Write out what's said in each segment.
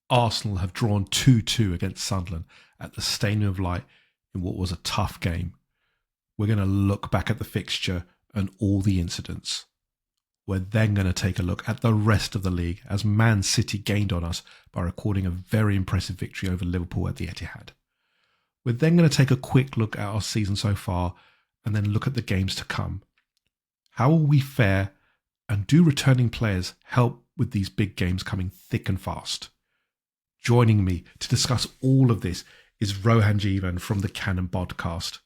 Arsenal have drawn 2-2 against Sunderland at the Stadium of Light in what was a tough game. We're going to look back at the fixture and all the incidents. We're then going to take a look at the rest of the league as Man City gained on us by recording a very impressive victory over Liverpool at the Etihad. We're then going to take a quick look at our season so far and then look at the games to come. How will we fare, and do returning players help with these big games coming thick and fast? Joining me to discuss all of this is Rohan Jeevan from the Cannon podcast.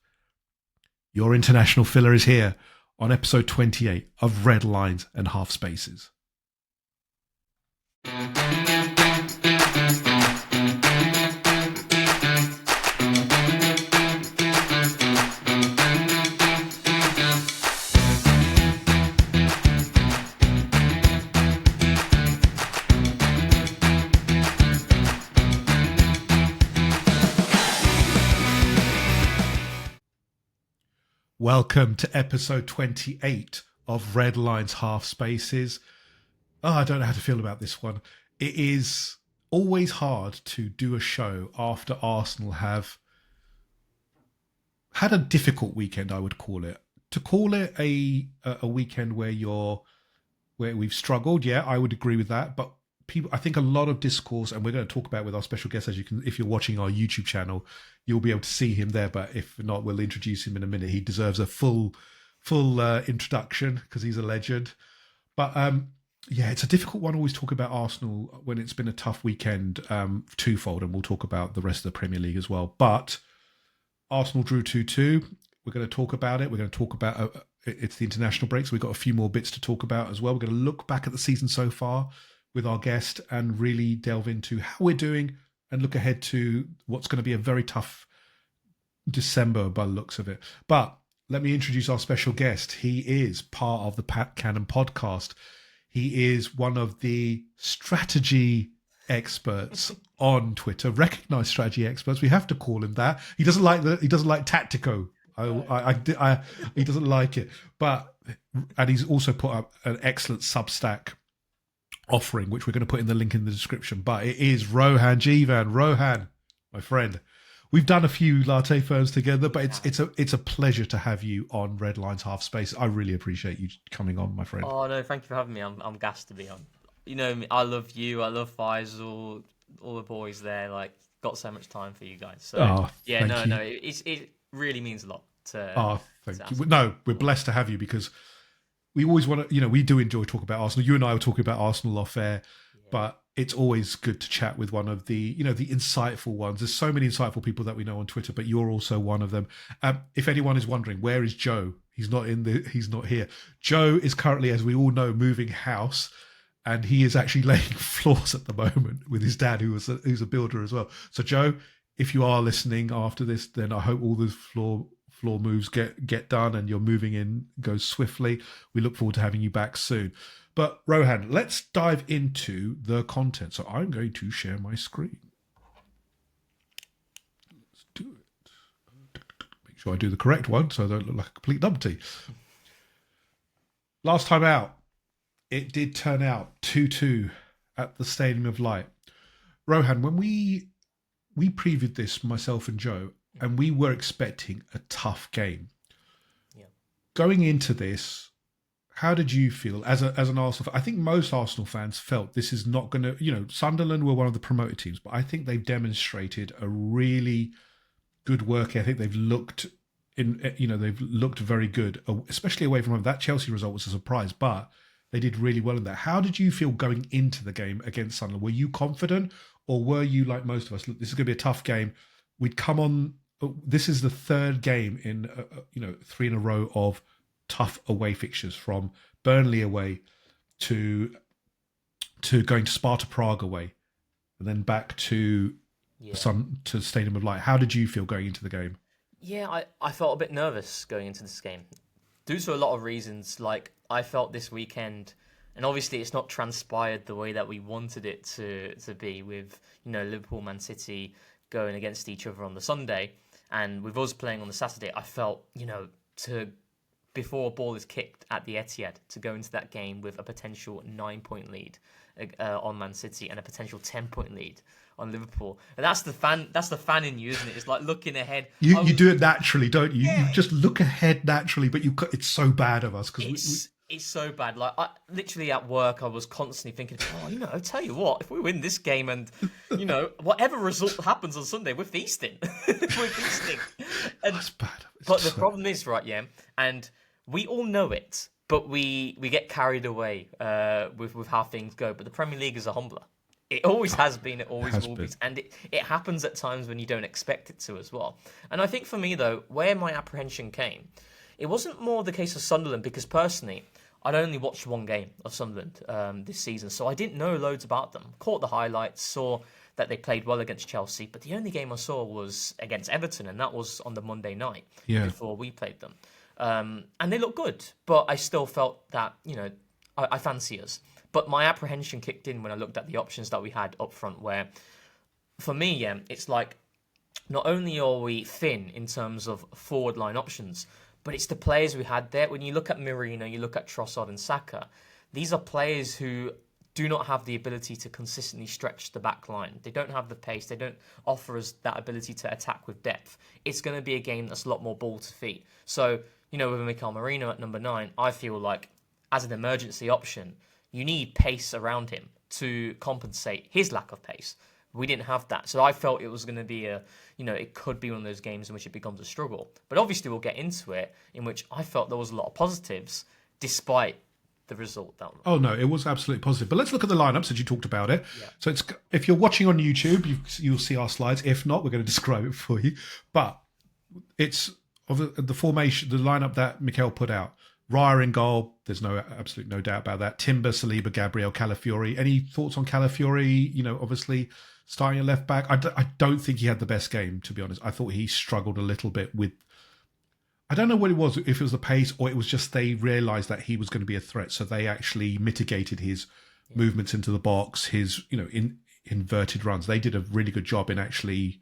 Your international filler is here on episode 28 of Red Lines and Half Spaces. Welcome to episode 28 of Red Lines Half Spaces. I don't know how to feel about this one. It is always hard to do a show after Arsenal have had a difficult weekend, I would call it. To call it a weekend where we've struggled, yeah, I would agree with that. But I think a lot of discourse, and we're going to talk about with our special guest, as you can, if you're watching our YouTube channel, you'll be able to see him there. But if not, we'll introduce him in a minute. He deserves a full introduction because he's a legend. But yeah, it's a difficult one. Always talk about Arsenal when it's been a tough weekend, twofold, and we'll talk about the rest of the Premier League as well. But Arsenal drew 2-2. We're going to talk about it. We're going to talk about it's the international break, so we've got a few more bits to talk about as well. We're going to look back at the season so far with our guest and really delve into how we're doing and look ahead to what's going to be a very tough December by the looks of it. But let me introduce our special guest. He is part of the Cannon podcast. He is one of the strategy experts on Twitter, recognized strategy experts. We have to call him that. He doesn't like tactico. He doesn't like it. And he's also put up an excellent Substack offering, which we're going to put in the link in the description. But it is Rohan Jeevan. Rohan, my friend, we've done a few latte firms together, but it's a pleasure to have you on Red Lines Half Space. I really appreciate you coming on, my friend. Oh no, thank you for having me. I'm gassed to be on. You know me, I love you. I love Faisal, all the boys there. Like, got so much time for you guys. So it really means a lot. Thank you. No, we're blessed to have you because we always want to, we do enjoy talking about Arsenal. You and I were talking about Arsenal off air, but it's always good to chat with one of the, the insightful ones. There's so many insightful people that we know on Twitter, but you're also one of them. If anyone is wondering, where is Joe? He's not here. Joe is currently, as we all know, moving house, and he is actually laying floors at the moment with his dad, who's a builder as well. So Joe, if you are listening after this, then I hope all those floor moves get done and your moving in goes swiftly. We look forward to having you back soon. But Rohan, let's dive into the content. So I'm going to share my screen. Let's do it. Make sure I do the correct one so I don't look like a complete numpty. Last time out, it did turn out 2-2 at the Stadium of Light. Rohan, when we previewed this, myself and Joe, and we were expecting a tough game. Yeah. Going into this, how did you feel as an Arsenal fan? I think most Arsenal fans felt this is not going to, Sunderland were one of the promoted teams, but I think they've demonstrated a really good work ethic. They've looked very good, especially away from home. That Chelsea result was a surprise, but they did really well in that. How did you feel going into the game against Sunderland? Were you confident, or were you like most of us? Look, this is going to be a tough game. We'd come on. This is the third game in 3 in a row of tough away fixtures, from Burnley away to going to Sparta Prague away, and then back to Stadium of Light. How did you feel going into the game? Yeah, I felt a bit nervous going into this game due to a lot of reasons. Like, I felt this weekend, and obviously it's not transpired the way that we wanted it to be, with Liverpool, Man City going against each other on the Sunday, and with us playing on the Saturday. I felt, before a ball is kicked at the Etihad, to go into that game with a potential 9-point lead on Man City and a potential 10-point lead on Liverpool. And that's the fan in you, isn't it? It's like looking ahead. You do it naturally, don't you? Yeah. You just look ahead naturally, but it's so bad of us because It's so bad. Like, literally at work, I was constantly thinking, I tell you what, if we win this game and, whatever result happens on Sunday, we're feasting. We're feasting. And, that's bad. but the problem is, right, yeah, and we all know it, but we get carried away with how things go. But the Premier League is a humbler. It always has been, it always will be. And it happens at times when you don't expect it to as well. And I think for me, though, where my apprehension came, it wasn't more the case of Sunderland, because personally, I'd only watched one game of Sunderland this season, so I didn't know loads about them. Caught the highlights, saw that they played well against Chelsea, but the only game I saw was against Everton, and that was on the Monday night before we played them. And they looked good, but I still felt that, I fancy us. But my apprehension kicked in when I looked at the options that we had up front, where, for me, it's like, not only are we thin in terms of forward line options, but it's the players we had there. When you look at Merino, you look at Trossard and Saka, these are players who do not have the ability to consistently stretch the back line. They don't have the pace. They don't offer us that ability to attack with depth. It's going to be a game that's a lot more ball to feet. So, with Mikel Merino at number 9, I feel like, as an emergency option, you need pace around him to compensate his lack of pace. We didn't have that. So I felt it was going to be it could be one of those games in which it becomes a struggle. But obviously we'll get into it, in which I felt there was a lot of positives, despite the result. Oh, no, it was absolutely positive. But let's look at the lineup, since you talked about it. Yeah. So if you're watching on YouTube, you'll see our slides. If not, we're going to describe it for you. But it's of the formation, the lineup that Mikel put out. Raya in goal, there's absolutely no doubt about that. Timber, Saliba, Gabriel, Calafiori. Any thoughts on Calafiori? Obviously starting at left back. I don't think he had the best game, to be honest. I thought he struggled a little bit with, I don't know what it was, if it was the pace or it was just they realised that he was going to be a threat. So they actually mitigated his movements into the box, his, inverted runs. They did a really good job in actually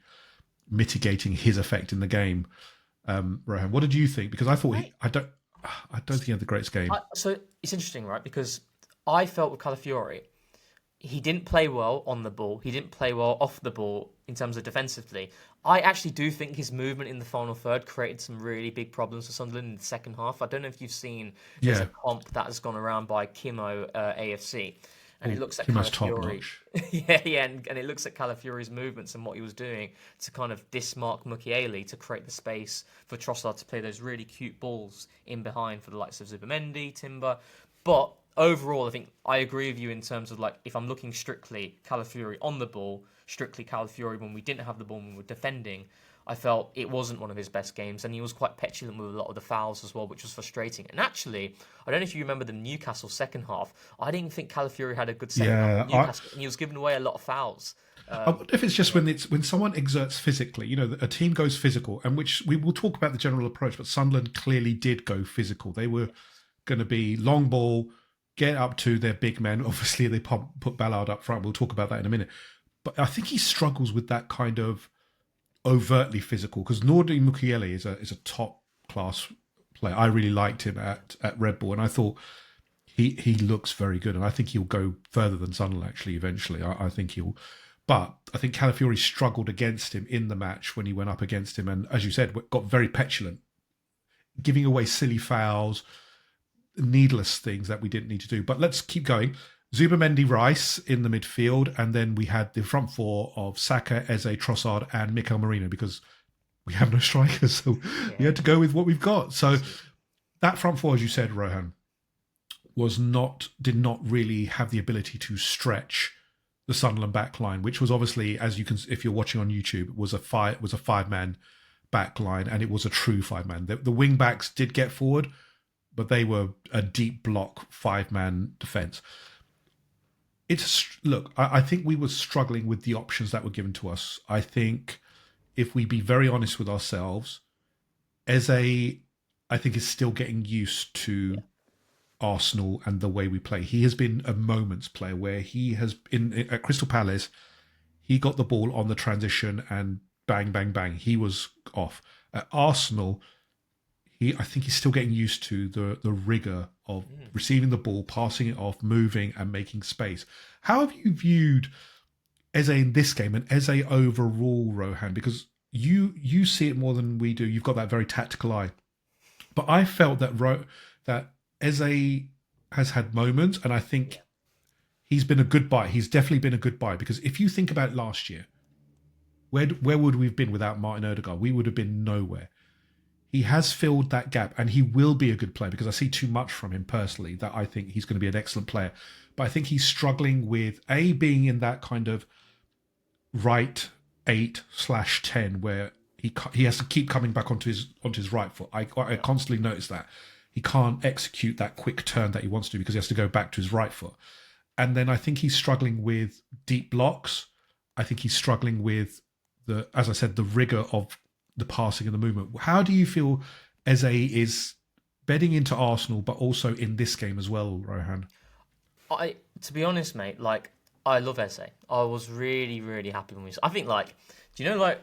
mitigating his effect in the game. Rohan, what did you think? Because I thought I don't think he had the greatest game. So it's interesting, right? Because I felt with Calafiori, he didn't play well on the ball. He didn't play well off the ball in terms of defensively. I actually do think his movement in the final third created some really big problems for Sunderland in the second half. I don't know if you've seen, there's a comp that has gone around by Kimo AFC. And it looks at Calafiori. And it looks at Calafiori's movements and what he was doing to kind of dismark Mukiele to create the space for Trossard to play those really cute balls in behind for the likes of Zubimendi, Timber. But overall, I think I agree with you in terms of, like, if I'm looking strictly Calafiori on the ball, strictly Calafiori when we didn't have the ball, when we were defending, I felt it wasn't one of his best games, and he was quite petulant with a lot of the fouls as well, which was frustrating. And actually, I don't know if you remember the Newcastle second half. I didn't think Calafiori had a good second half. Newcastle, and he was giving away a lot of fouls. I wonder if it's just when someone exerts physically, a team goes physical, and which we will talk about the general approach, but Sunderland clearly did go physical. They were going to be long ball, get up to their big men. Obviously, they put Ballard up front. We'll talk about that in a minute. But I think he struggles with that kind of overtly physical, because Nordi Mukiele is a top class player. I really liked him at Red Bull, and I thought he looks very good, and I think he'll go further than Sunderland actually eventually. I think he'll. But I think Calafiori struggled against him in the match when he went up against him, and as you said, got very petulant, giving away silly fouls, needless things that we didn't need to do. But let's keep going. Zubimendi, Rice in the midfield, and then we had the front four of Saka, Eze, Trossard, and Mikel Merino, because we have no strikers, so we had to go with what we've got. So that front four, as you said, Rohan, did not really have the ability to stretch the Sunderland back line, which was obviously, as you can, if you're watching on YouTube, was a 5-man back line, and it was a true 5-man. The wing backs did get forward, but they were a deep block 5-man defence. I think we were struggling with the options that were given to us. I think, if we be very honest with ourselves, Eze, I think, is still getting used to Arsenal and the way we play. He has been a moments player where he has at Crystal Palace, he got the ball on the transition and bang, bang, bang, he was off. At Arsenal, I think he's still getting used to the rigor of receiving the ball, passing it off, moving, and making space. How have you viewed Eze in this game and Eze overall, Rohan? Because you see it more than we do. You've got that very tactical eye. But I felt that Eze has had moments, and I think he's been a good buy. He's definitely been a good buy, because if you think about last year, where would we have been without Martin Odegaard? We would have been nowhere. He has filled that gap, and he will be a good player, because I see too much from him personally that I think he's going to be an excellent player. But I think he's struggling with being in that kind of right 8/10 where he has to keep coming back onto his right foot. I constantly notice that he can't execute that quick turn that he wants to, because he has to go back to his right foot. And then I think he's struggling with deep blocks. I think he's struggling with as I said, the rigor of the passing and the movement. How do you feel Eze is bedding into Arsenal, but also in this game as well, Rohan? To be honest, mate, I love Eze. I was really, really happy when I think, do you know,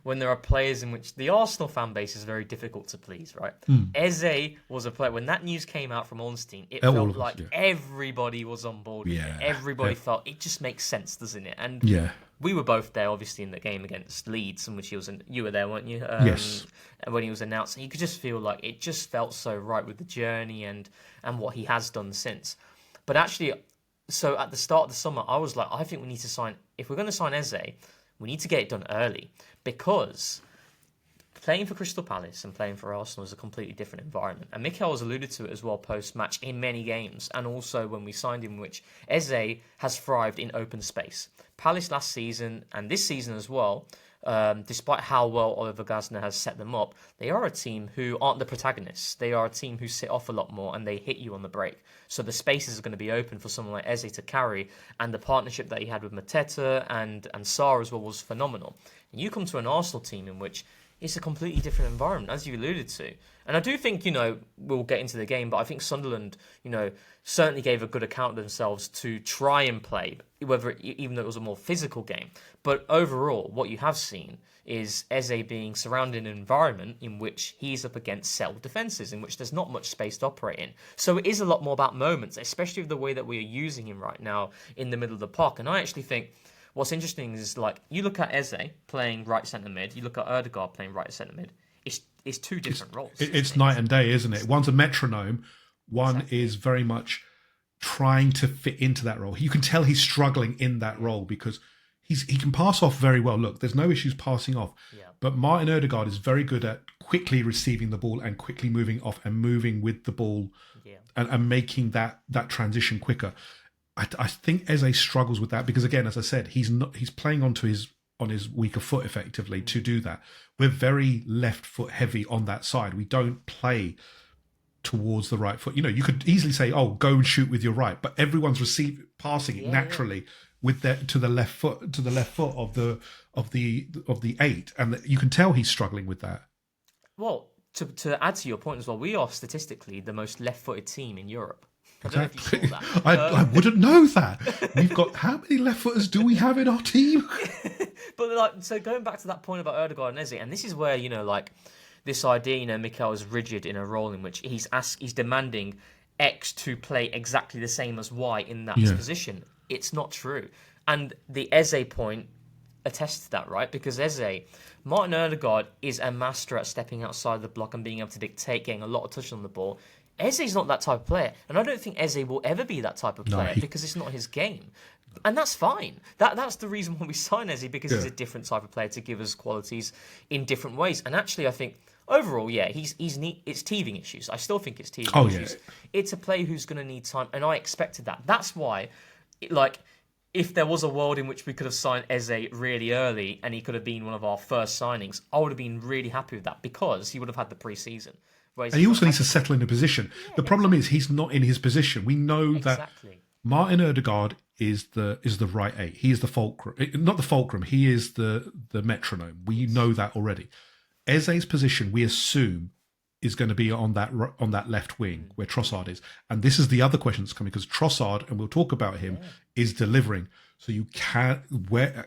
when there are players in which the Arsenal fan base is very difficult to please, right? Eze was a player, when that news came out from Ornstein, it felt like everybody was on board with it. Everybody felt, it just makes sense, doesn't it? And we were both there, obviously, in the game against Leeds, in which you were there, weren't you? Yes. When he was announced, you could just feel like it just felt so right with the journey and what he has done since. But actually, so at the start of the summer, I was like, I think we need to sign, if we're going to sign Eze, we need to get it done early, because playing for Crystal Palace and playing for Arsenal is a completely different environment. And Mikel has alluded to it as well post-match in many games, and also when we signed him, which Eze has thrived in open space. Palace last season and this season as well, despite how well Oliver Glasner has set them up, they are a team who aren't the protagonists. They are a team who sit off a lot more and they hit you on the break. So the spaces are going to be open for someone like Eze to carry, and the partnership that he had with Mateta and Sarr as well was phenomenal. And you come to an Arsenal team in which it's a completely different environment, as you alluded to. And I do think, we'll get into the game, but I think Sunderland, certainly gave a good account of themselves to try and play, even though it was a more physical game. But overall, what you have seen is Eze being surrounded in an environment in which he's up against settled defences, in which there's not much space to operate in. So it is a lot more about moments, especially with the way that we are using him right now in the middle of the park. And I actually think what's interesting is, you look at Eze playing right centre mid, you look at Odegaard playing right centre mid, it's two different roles. It's night and day, isn't it? One's a metronome, one is very much trying to fit into that role. You can tell he's struggling in that role, because he can pass off very well. Look, there's no issues passing off. Yeah. But Martin Odegaard is very good at quickly receiving the ball and quickly moving off and moving with the ball, and making that transition quicker. I think Eze struggles with that, because, again, as I said, he's playing on his weaker foot effectively to do that. We're very left foot heavy on that side. We don't play towards the right foot. You could easily say, "Oh, go and shoot with your right," but everyone's passing it naturally with to the left foot of the 8, and you can tell he's struggling with that. Well, to add to your point as well, we are statistically the most left-footed team in Europe. I don't know if you saw that. I wouldn't know that. We've got, how many left footers do we have in our team? But so going back to that point about Odegaard and Eze, and this is where this idea, Mikel is rigid in a role in which he's demanding X to play exactly the same as Y in that position. It's not true, and the Eze point attests to that, right? Because Martin Odegaard is a master at stepping outside the block and being able to dictate, getting a lot of touch on the ball. Eze's not that type of player, and I don't think Eze will ever be that type of player, because it's not his game, and that's fine. That's the reason why we sign Eze, because he's a different type of player to give us qualities in different ways. And actually, I think overall, he's neat. It's teething issues. I still think it's teething issues. It's a player who's going to need time, and I expected that. That's why, if there was a world in which we could have signed Eze really early and he could have been one of our first signings, I would have been really happy with that, because he would have had the pre-season. And he also needs to settle in a position. The problem is he's not in his position. We know that Martin Odegaard is the right 8. He is the fulcrum, not the fulcrum. He is the metronome. We know that already. Eze's position, we assume, is going to be on that left wing where Trossard is. And this is the other question that's coming, because Trossard, and we'll talk about him, is delivering. So you can't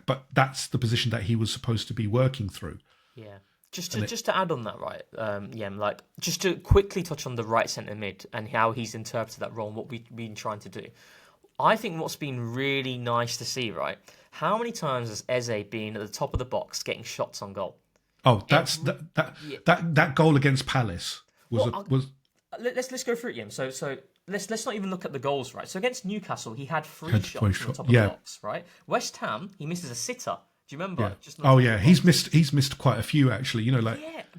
but that's the position that he was supposed to be working through. Yeah. Just to add on that, right? Like just to quickly touch on the right centre mid and how he's interpreted that role and what we've been trying to do. I think what's been really nice to see, right? How many times has Eze been at the top of the box getting shots on goal? Oh, that goal against Palace was. Let's go through it, Yim. So let's not even look at the goals, right? So against Newcastle, he had three shots on the top of the box, right? West Ham, he misses a sitter. Do you remember? Yeah. He's missed quite a few actually.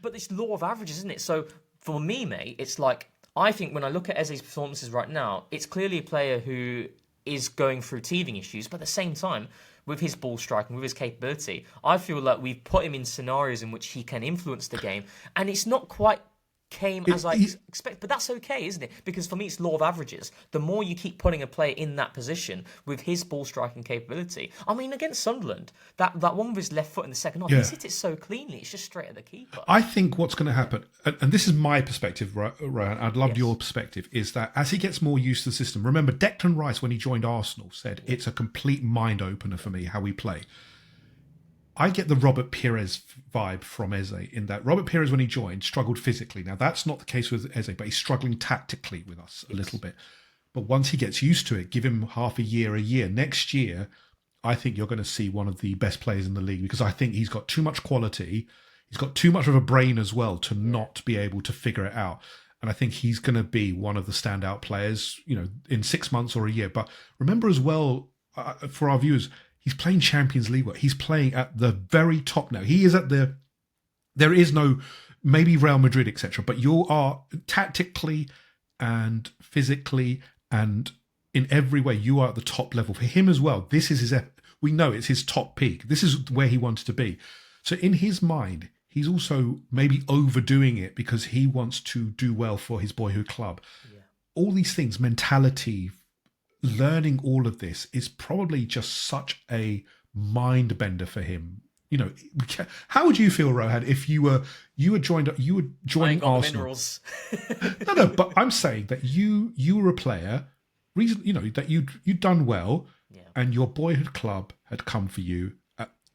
But it's law of averages, isn't it? So for me, mate, it's like I think when I look at Eze's performances right now, it's clearly a player who is going through teething issues, but at the same time, with his ball striking, with his capability, I feel like we've put him in scenarios in which he can influence the game, and it's not quite as I expect, but that's okay, isn't it? Because for me, it's law of averages. The more you keep putting a player in that position with his ball striking capability, I mean, against Sunderland, that one with his left foot in the second half, he's hit it so cleanly, it's just straight at the keeper. I think what's going to happen, and this is my perspective, Ryan, I'd love your perspective, is that as he gets more used to the system, remember Declan Rice, when he joined Arsenal, said it's a complete mind opener for me how we play. I get the Robert Pires vibe from Eze in that Robert Pires, when he joined, struggled physically. Now, that's not the case with Eze, but he's struggling tactically with us a little bit. But once he gets used to it, give him half a year. Next year, I think you're going to see one of the best players in the league because I think he's got too much quality. He's got too much of a brain as well to not be able to figure it out. And I think he's going to be one of the standout players, in 6 months or a year. But remember as well, for our viewers, he's playing Champions League work. He's playing at the very top now. He is at there is no, maybe Real Madrid, etc. But you are tactically and physically and in every way, you are at the top level. For him as well, this is we know it's his top peak. This is where he wanted to be. So in his mind, he's also maybe overdoing it because he wants to do well for his boyhood club. Yeah. All these things, mentality, learning all of this is probably just such a mind bender for him. How would you feel, Rohan, if you were joining Arsenal? No, but I'm saying that you were a player, that you'd done well, and your boyhood club had come for you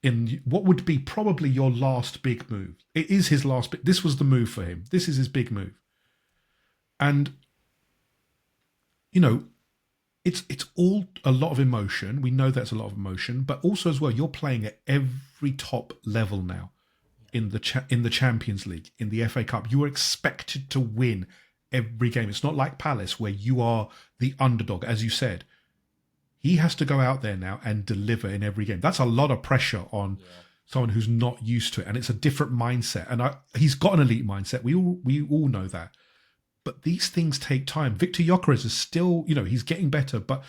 in what would be probably your last big move. It is his last big. This was the move for him. This is his big move, and It's all a lot of emotion. We know that's a lot of emotion, but also as well, you're playing at every top level now in the Champions League, in the FA Cup. You are expected to win every game. It's not like Palace where you are the underdog, as you said. He has to go out there now and deliver in every game. That's a lot of pressure on someone who's not used to it, and it's a different mindset. And he's got an elite mindset. We all know that. But these things take time. Victor Gyökeres is still, he's getting better, but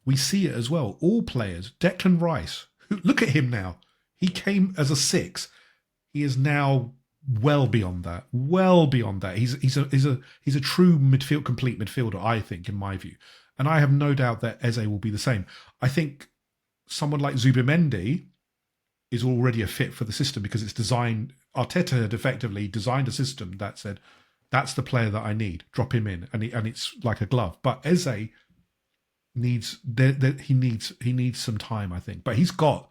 we see it as well. All players, Declan Rice, look at him now. He came as a 6. He is now well beyond that. Well beyond that. He's a true complete midfielder, I think, in my view. And I have no doubt that Eze will be the same. I think someone like Zubimendi is already a fit for the system because it's designed. Arteta had effectively designed a system that said, that's the player that I need. Drop him in, and it's like a glove. But Eze needs some time, I think. But he's got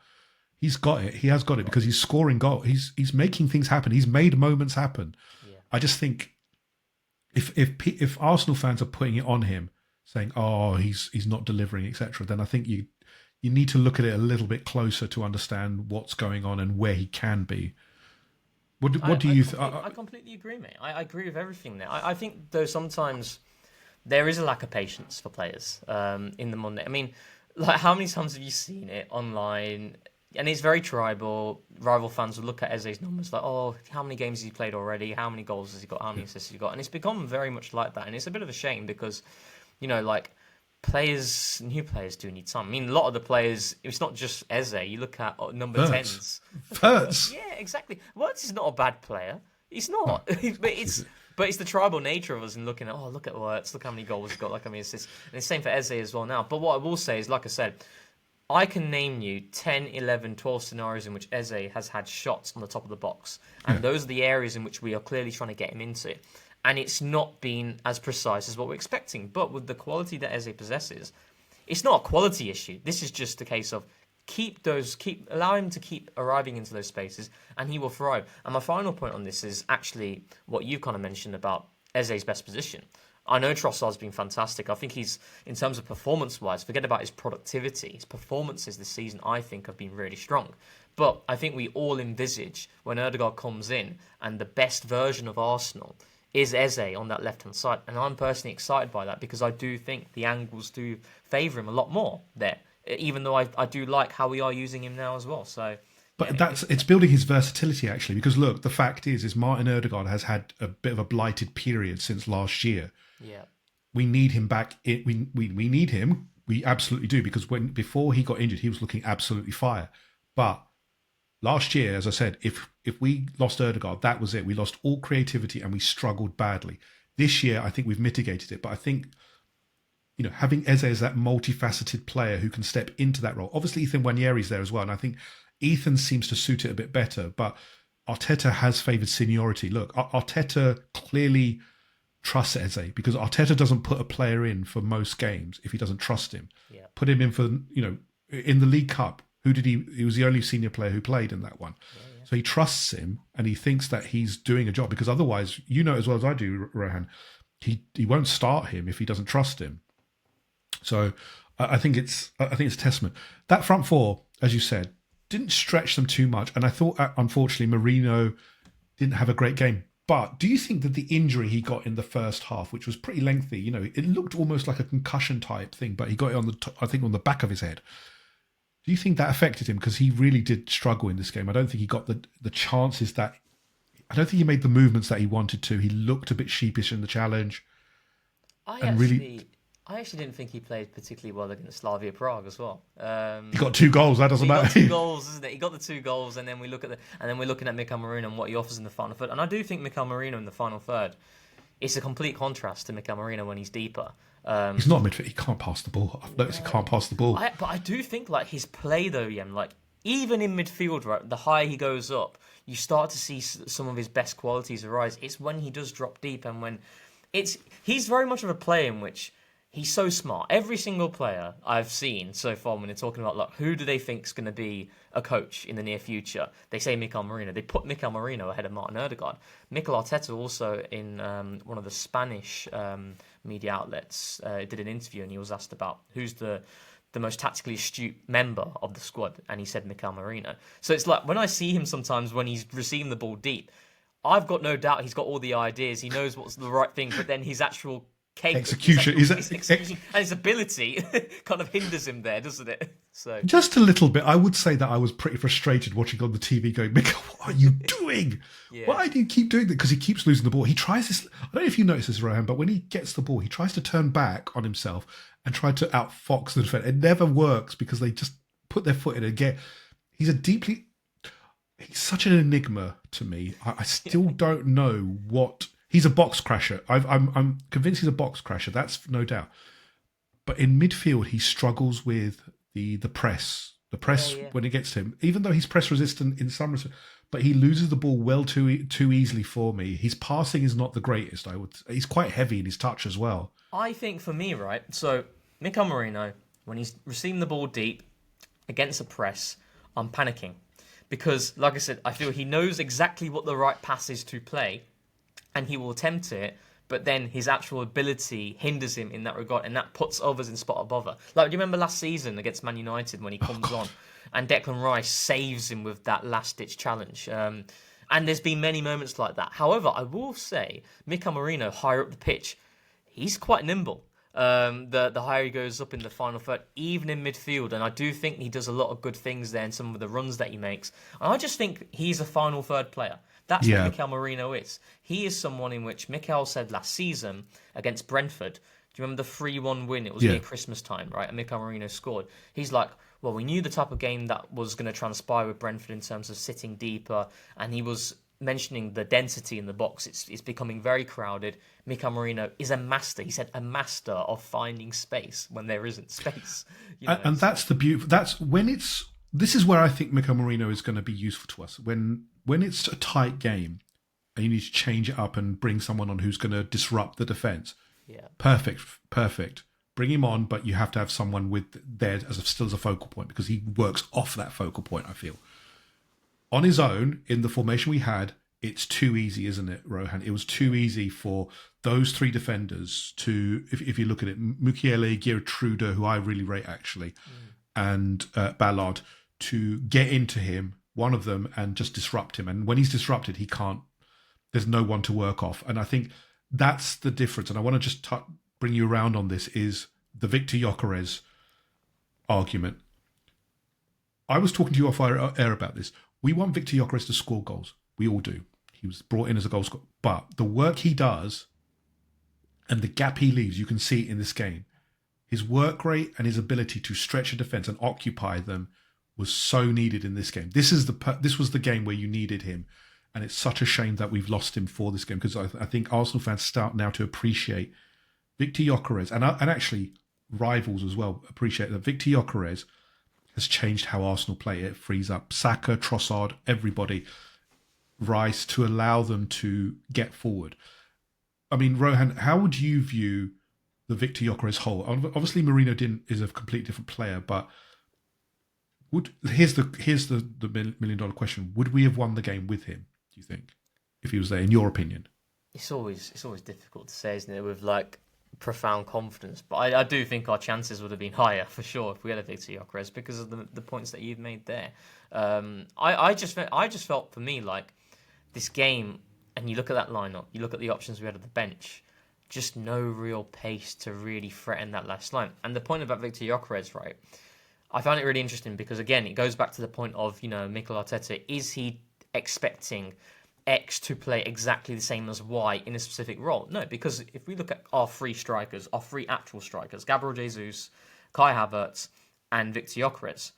it. He has got it because he's scoring goals. He's making things happen. He's made moments happen. Yeah. I just think if Arsenal fans are putting it on him, saying, "Oh, he's not delivering," etc., then I think you need to look at it a little bit closer to understand what's going on and where he can be. What do you think? I completely agree, mate. I agree with everything there. I think, though, sometimes there is a lack of patience for players in the Monday. I mean, like, how many times have you seen it online? And it's very tribal. Rival fans will look at Eze's numbers like, oh, how many games has he played already? How many goals has he got? How many assists has he got? And it's become very much like that. And it's a bit of a shame because, new players do need time. I mean, a lot of the players, it's not just Eze. You look at number 10s. Wirtz. Yeah, exactly. Wirtz is not a bad player. He's not. But it's the tribal nature of us and looking at, look at Wirtz. Look how many goals he's got. Look how many assists. And it's the same for Eze as well now. But what I will say is, like I said, I can name you 10, 11, 12 scenarios in which Eze has had shots on the top of the box. And those are the areas in which we are clearly trying to get him into. And it's not been as precise as what we're expecting. But with the quality that Eze possesses, it's not a quality issue. This is just a case of, allow him to keep arriving into those spaces, and he will thrive. And my final point on this is actually what you've kind of mentioned about Eze's best position. I know Trossard's been fantastic. I think he's, in terms of performance-wise, forget about his productivity. His performances this season, I think, have been really strong. But I think we all envisage when Ødegaard comes in and the best version of Arsenal is Eze on that left-hand side. And I'm personally excited by that because I do think the angles do favour him a lot more there, even though I do like how we are using him now as well. So, but it's building his versatility, actually, because look, the fact is Martin Ødegaard has had a bit of a blighted period since last year. Yeah, we need him back. We need him. We absolutely do, because before he got injured, he was looking absolutely fire. But last year, as I said, if we lost Ødegaard, that was it. We lost all creativity and we struggled badly. This year, I think we've mitigated it. But I think, having Eze as that multifaceted player who can step into that role. Obviously, Ethan Nwaneri's there as well, and I think Ethan seems to suit it a bit better. But Arteta has favoured seniority. Look, Arteta clearly trusts Eze, because Arteta doesn't put a player in for most games if he doesn't trust him. Yeah. Put him in for, in the League Cup. Who did he was the only senior player who played in that one. Yeah. So he trusts him and he thinks that he's doing a job, because otherwise, as well as I do, Rohan, he won't start him if he doesn't trust him. So I think it's a testament. That front four, as you said, didn't stretch them too much. And I thought, unfortunately, Marino didn't have a great game. But do you think that the injury he got in the first half, which was pretty lengthy, it looked almost like a concussion type thing, but he got it on the back of his head. Do you think that affected him? Because he really did struggle in this game. I don't think he got the chances I don't think he made the movements that he wanted to. He looked a bit sheepish in the challenge. I actually didn't think he played particularly well against Slavia Prague as well. He got 2 goals. That doesn't matter. He got 2 goals, isn't it? He got the 2 goals, and then we're looking at Mikel Marino and what he offers in the final third. And I do think Mikel Marino in the final third, it's a complete contrast to Mikel Marino when he's deeper. He's not midfield. He can't pass the ball. I've noticed he can't pass the ball. But I do think his play though, even in midfield, right, the higher he goes up, you start to see some of his best qualities arise. It's when he does drop deep, and when he's very much of a player in which he's so smart. Every single player I've seen so far, when they're talking about who do they think is going to be a coach in the near future, they say Mikel Marino. They put Mikel Marino ahead of Martin Ødegaard. Mikel Arteta also, in one of the Spanish media outlets, did an interview, and he was asked about who's the most tactically astute member of the squad, and he said Mikel Marino. So it's when I see him sometimes when he's receiving the ball deep, I've got no doubt he's got all the ideas. He knows what's the right thing, but then his actual execution and his ability kind of hinders him there, doesn't it? So just a little bit. I would say that I was pretty frustrated watching on the TV, going, Mikel, what are you doing? Yeah. Why do you keep doing that? Because he keeps losing the ball. He tries this. I don't know if you notice this, Rohan, but when he gets the ball, he tries to turn back on himself and try to outfox the defender. It never works because they just put their foot in and get. He's such an enigma to me. I still don't know what. He's a box crasher. I'm convinced he's a box crasher. That's no doubt. But in midfield, he struggles with the press. The press when it gets to him, even though he's press resistant in some respects, but he loses the ball too easily for me. His passing is not the greatest. He's quite heavy in his touch as well. I think for me, right. So Mikel Marino, when he's receiving the ball deep against a press, I'm panicking because, like I said, I feel he knows exactly what the right pass is to play. And he will attempt it, but then his actual ability hinders him in that regard, and that puts others in spot above her. Do you remember last season against Man United when he comes on, and Declan Rice saves him with that last-ditch challenge? And there's been many moments like that. However, I will say, Mikel Marino, higher up the pitch, he's quite nimble. The higher he goes up in the final third, even in midfield, and I do think he does a lot of good things there in some of the runs that he makes. And I just think he's a final third player. That's what Mikel Marino is. He is someone in which Mikel said last season against Brentford. Do you remember the 3-1 win? It was near Christmas time, right? And Mikel Marino scored. He's like, well, we knew the type of game that was going to transpire with Brentford in terms of sitting deeper, and he was mentioning the density in the box. It's becoming very crowded. Mikel Marino is a master. He said a master of finding space when there isn't space. And that's the beauty. That's when it's. This is where I think Mikel Marino is going to be useful to us. When it's a tight game and you need to change it up and bring someone on who's going to disrupt the defence. Yeah. Perfect. bring him on, but you have to have someone with there still as a focal point because he works off that focal point, I feel. On his own, in the formation we had, it's too easy, isn't it, Rohan? It was too easy for those three defenders to, if you look at it, Mukiele, Gertrude, who I really rate actually, and Ballard, to get into him, one of them, and just disrupt him. And when he's disrupted, he can't, there's no one to work off. And I think that's the difference. And I want to just bring you around on this, is the Victor Gyökeres argument. I was talking to you off air about this. We want Victor Gyökeres to score goals. We all do. He was brought in as a goal scorer. But the work he does and the gap he leaves, you can see it in this game. His work rate and his ability to stretch a defence and occupy them was so needed in this game. This was the game where you needed him. And it's such a shame that we've lost him for this game, because I think Arsenal fans start now to appreciate Victor Gyökeres, and actually rivals as well, appreciate that Victor Gyökeres has changed how Arsenal play. It frees up Saka, Trossard, everybody, Rice, to allow them to get forward. I mean, Rohan, how would you view the Victor Gyökeres whole? Obviously, Mourinho is a completely different player, but here's the $1 million question: would we have won the game with him, do you think, if he was there, in your opinion? It's always difficult to say, isn't it, with like profound confidence. But I do think our chances would have been higher for sure if we had a Victor Gyökeres, because of the points that you've made there. I just felt, for me, like this game, and you look at that lineup, you look at the options we had at the bench, just no real pace to really threaten that last line. And the point about Victor Gyökeres, right? I found it really interesting because, again, it goes back to the point of, Mikel Arteta, is he expecting X to play exactly the same as Y in a specific role? No, because if we look at our three actual strikers, Gabriel Jesus, Kai Havertz, and Victor Gyökeres,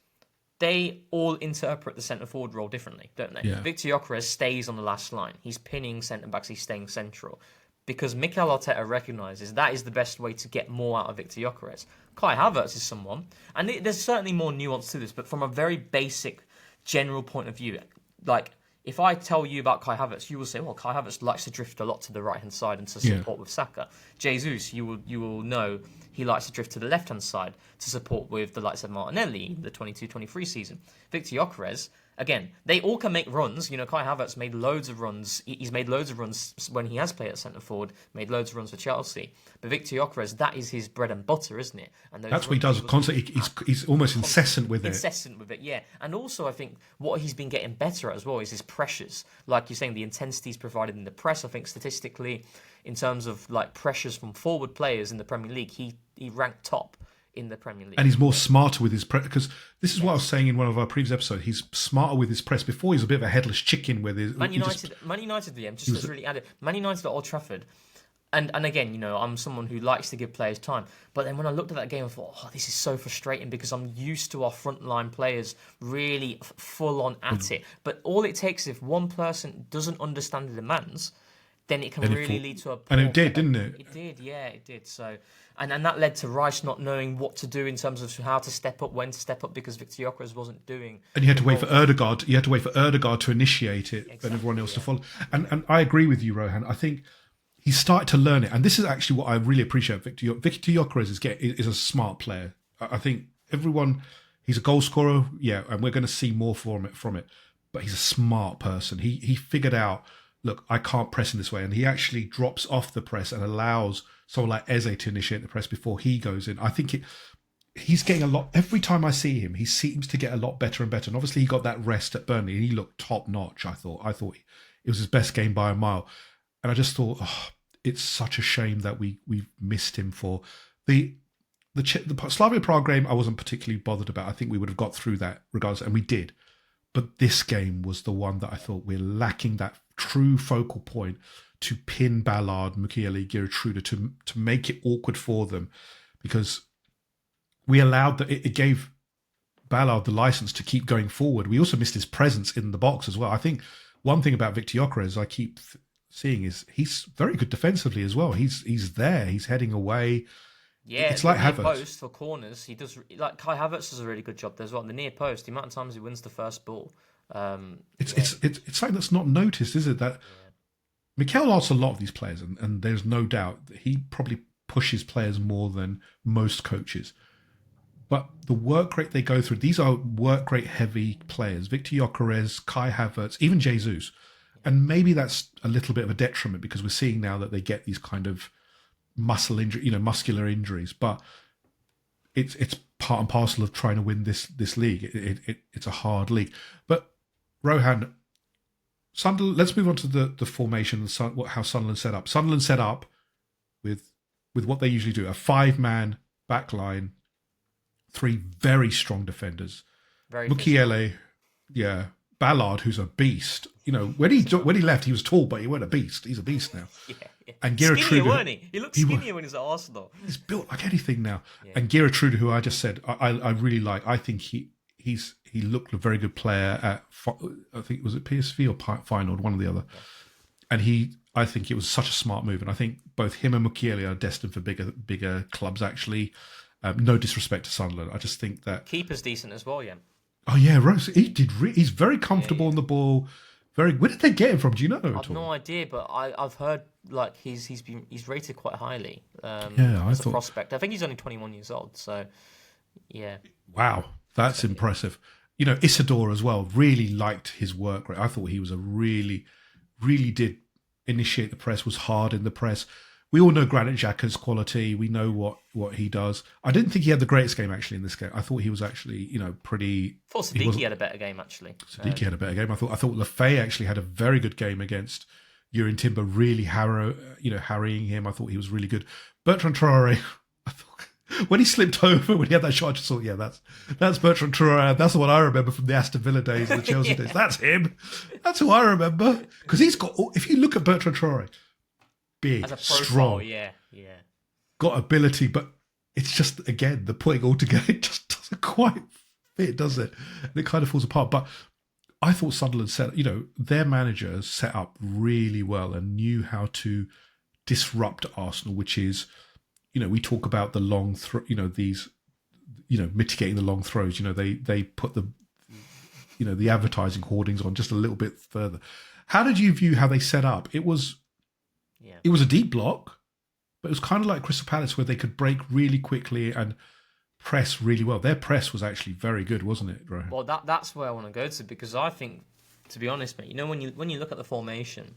they all interpret the centre-forward role differently, don't they? Yeah. Victor Gyökeres stays on the last line. He's pinning centre-backs, he's staying central. Because Mikel Arteta recognises that is the best way to get more out of Victor Gyökeres. Kai Havertz is someone, and there's certainly more nuance to this, but from a very basic, general point of view, like, if I tell you about Kai Havertz, you will say, well, Kai Havertz likes to drift a lot to the right-hand side and to support with Saka. Jesus, you will know he likes to drift to the left-hand side to support with the likes of Martinelli, the 22-23 season. Victor Gyökeres, again, they all can make runs. Kai Havertz made loads of runs. He's made loads of runs when he has played at centre-forward, made loads of runs for Chelsea. But Victor Gyökeres, that is his bread and butter, isn't it? And that's what he does constantly. He's almost incessant with it. Incessant with it, yeah. And also, I think what he's been getting better at as well is his pressures. Like you're saying, the intensity he's provided in the press. I think statistically, in terms of like pressures from forward players in the Premier League, he ranked top in the Premier League. And he's more smarter with his press, because this is what I was saying in one of our previous episodes. He's smarter with his press. Before, he was a bit of a headless chicken with his... Man United, just really added. Man United at Old Trafford. And again, I'm someone who likes to give players time. But then when I looked at that game, I thought, this is so frustrating, because I'm used to our frontline players really full on at it. But all it takes, if one person doesn't understand the demands, then it can really lead to a... And it did, didn't it? It did, yeah, it did. So, and that led to Rice not knowing what to do in terms of how to step up, when to step up, because Victor Gyökeres wasn't doing... And you had to wait for Ødegaard. You had to wait for Ødegaard to initiate it, and everyone else to follow. And I agree with you, Rohan. I think he started to learn it. And this is actually what I really appreciate. Victor Gyökeres is a smart player. I think everyone... He's a goal scorer, yeah, and we're going to see more from it. But he's a smart person. He figured out, look, I can't press in this way. And he actually drops off the press and allows someone like Eze to initiate the press before he goes in. I think he's getting a lot... Every time I see him, he seems to get a lot better and better. And obviously he got that rest at Burnley and he looked top notch, I thought. I thought it was his best game by a mile. And I just thought, it's such a shame that we've missed him for... The Slavia Prague game, I wasn't particularly bothered about. I think we would have got through that regardless, and we did. But this game was the one that I thought we're lacking that true focal point to pin Ballard, Mukiele, Gertrude, to make it awkward for them, because we allowed that it gave Ballard the license to keep going forward. We also missed his presence in the box as well. I think one thing about Victor Gyökeres I keep seeing is he's very good defensively as well. He's there. He's heading away. Yeah, it's like Havertz. Post for corners, he does. Like Kai Havertz does a really good job there as well. On the near post, the amount of times he wins the first ball. It's something that's not noticed, is it? That Mikel asks a lot of these players, and there's no doubt that he probably pushes players more than most coaches. But the work rate they go through, these are work rate heavy players. Victor Gyökeres, Kai Havertz, even Jesus. And maybe that's a little bit of a detriment because we're seeing now that they get these kind of muscular injuries. But it's part and parcel of trying to win this league. It's a hard league. But Rohan, Sunderland. Let's move on to the formation and how Sunderland set up. Sunderland set up with what they usually do: a 5-man back line, 3 very strong defenders. Mukiele, yeah, Ballard, who's a beast. When he left, he was tall, but he wasn't a beast. He's a beast now. Yeah. And Skinnier, weren't he? He looked skinnier when he was at Arsenal. He's built like anything now. Yeah. And Gertrude, who I just said, I really like. I think he looked a very good player at, I think it was at PSV or Feyenoord, one or the other. Yeah. And I think it was such a smart move. And I think both him and Mukiele are destined for bigger clubs, actually. No disrespect to Sunderland. I just think that... Keeper's decent as well, yeah. Oh, yeah, Rose. He's very comfortable on the ball. Where did they get him from? Do you know? I've no idea, but I've heard like he's rated quite highly. I as thought... a prospect. I think he's only 21 years old, so yeah. Wow, that's impressive. Isidore as well. Really liked his work rate. I thought he was really did initiate the press. Was hard in the press. We all know Granit Xhaka's quality. We know what he does. I didn't think he had the greatest game actually in this game. I thought he was actually, pretty. I thought Siddiqui had a better game actually. Siddiqui had a better game. I thought Lafay actually had a very good game against Yurin Timber, really harrying him. I thought he was really good. Bertrand Traore, I thought when he slipped over when he had that shot, I just thought, yeah, that's Bertrand Traore. That's the one I remember from the Aston Villa days and the Chelsea days. That's him. That's who I remember because he's got. If you look at Bertrand Traore. Big, as a profile, strong, yeah, got ability, but it's just again the putting all together. It just doesn't quite fit, does it? And it kind of falls apart. But I thought Sunderland their manager set up really well and knew how to disrupt Arsenal, which is, we talk about the long throw, mitigating the long throws. They put the advertising hoardings on just a little bit further. How did you view how they set up? It was a deep block, but it was kind of like Crystal Palace where they could break really quickly and press really well. Their press was actually very good, wasn't it, Rohan? Well, that's where I want to go to because I think, to be honest, mate, when you look at the formation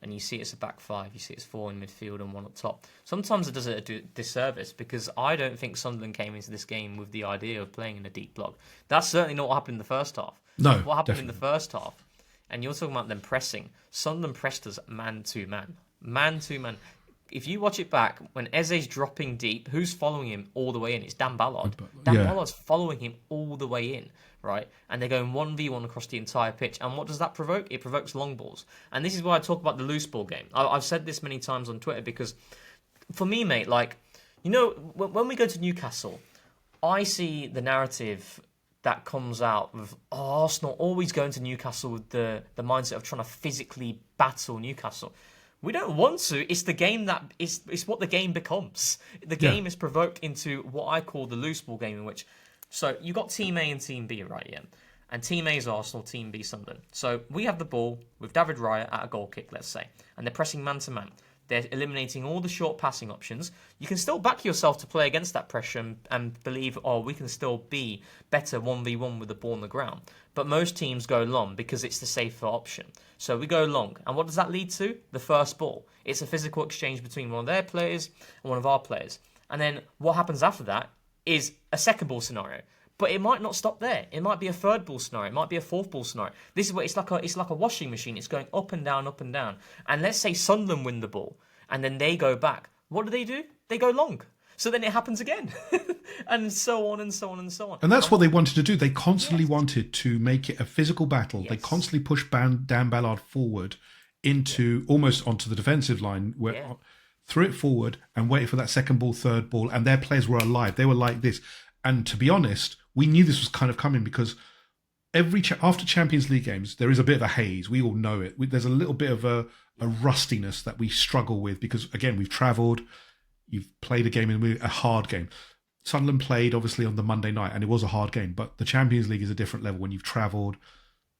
and you see it's a back 5, you see it's 4 in midfield and 1 up top, sometimes it does it a disservice because I don't think Sunderland came into this game with the idea of playing in a deep block. That's certainly not what happened in the first half. No, what happened definitely. In the first half, and you're talking about them pressing, Sunderland pressed us man-to-man. Man-to-man. If you watch it back, when Eze's dropping deep, who's following him all the way in? It's Dan Ballard. Ballard's following him all the way in, right? And they're going 1v1 across the entire pitch. And what does that provoke? It provokes long balls. And this is why I talk about the loose ball game. I've said this many times on Twitter because, for me, mate, when we go to Newcastle, I see the narrative that comes out of Arsenal always going to Newcastle with the mindset of trying to physically battle Newcastle. We don't want to. It's the game that it's what the game becomes. The game is provoked into what I call the loose ball game, in which you got Team A and Team B, right? Yeah, and Team A is Arsenal, Team B Sunderland. So we have the ball with David Raya at a goal kick, let's say, and they're pressing man to man. They're eliminating all the short passing options. You can still back yourself to play against that pressure and believe, we can still be better 1v1 with the ball on the ground. But most teams go long because it's the safer option. So we go long. And what does that lead to? The first ball. It's a physical exchange between one of their players and one of our players. And then what happens after that is a second ball scenario. But it might not stop there. It might be a third ball scenario. It might be a fourth ball scenario. This is what it's like a washing machine. It's going up and down, up and down. And let's say Sunderland win the ball, and then they go back. What do? They go long. So then it happens again, and so on and so on and so on. And that's what they wanted to do. They constantly wanted to make it a physical battle. Yes. They constantly pushed Dan Ballard forward almost onto the defensive line, threw it forward and waited for that second ball, third ball, and their players were alive. They were like this. And to be honest, we knew this was kind of coming because after Champions League games, there is a bit of a haze. We all know it. There's a little bit of a rustiness that we struggle with because, again, we've travelled. You've played a game in a hard game. Sunderland played, obviously, on the Monday night, and it was a hard game. But the Champions League is a different level when you've travelled,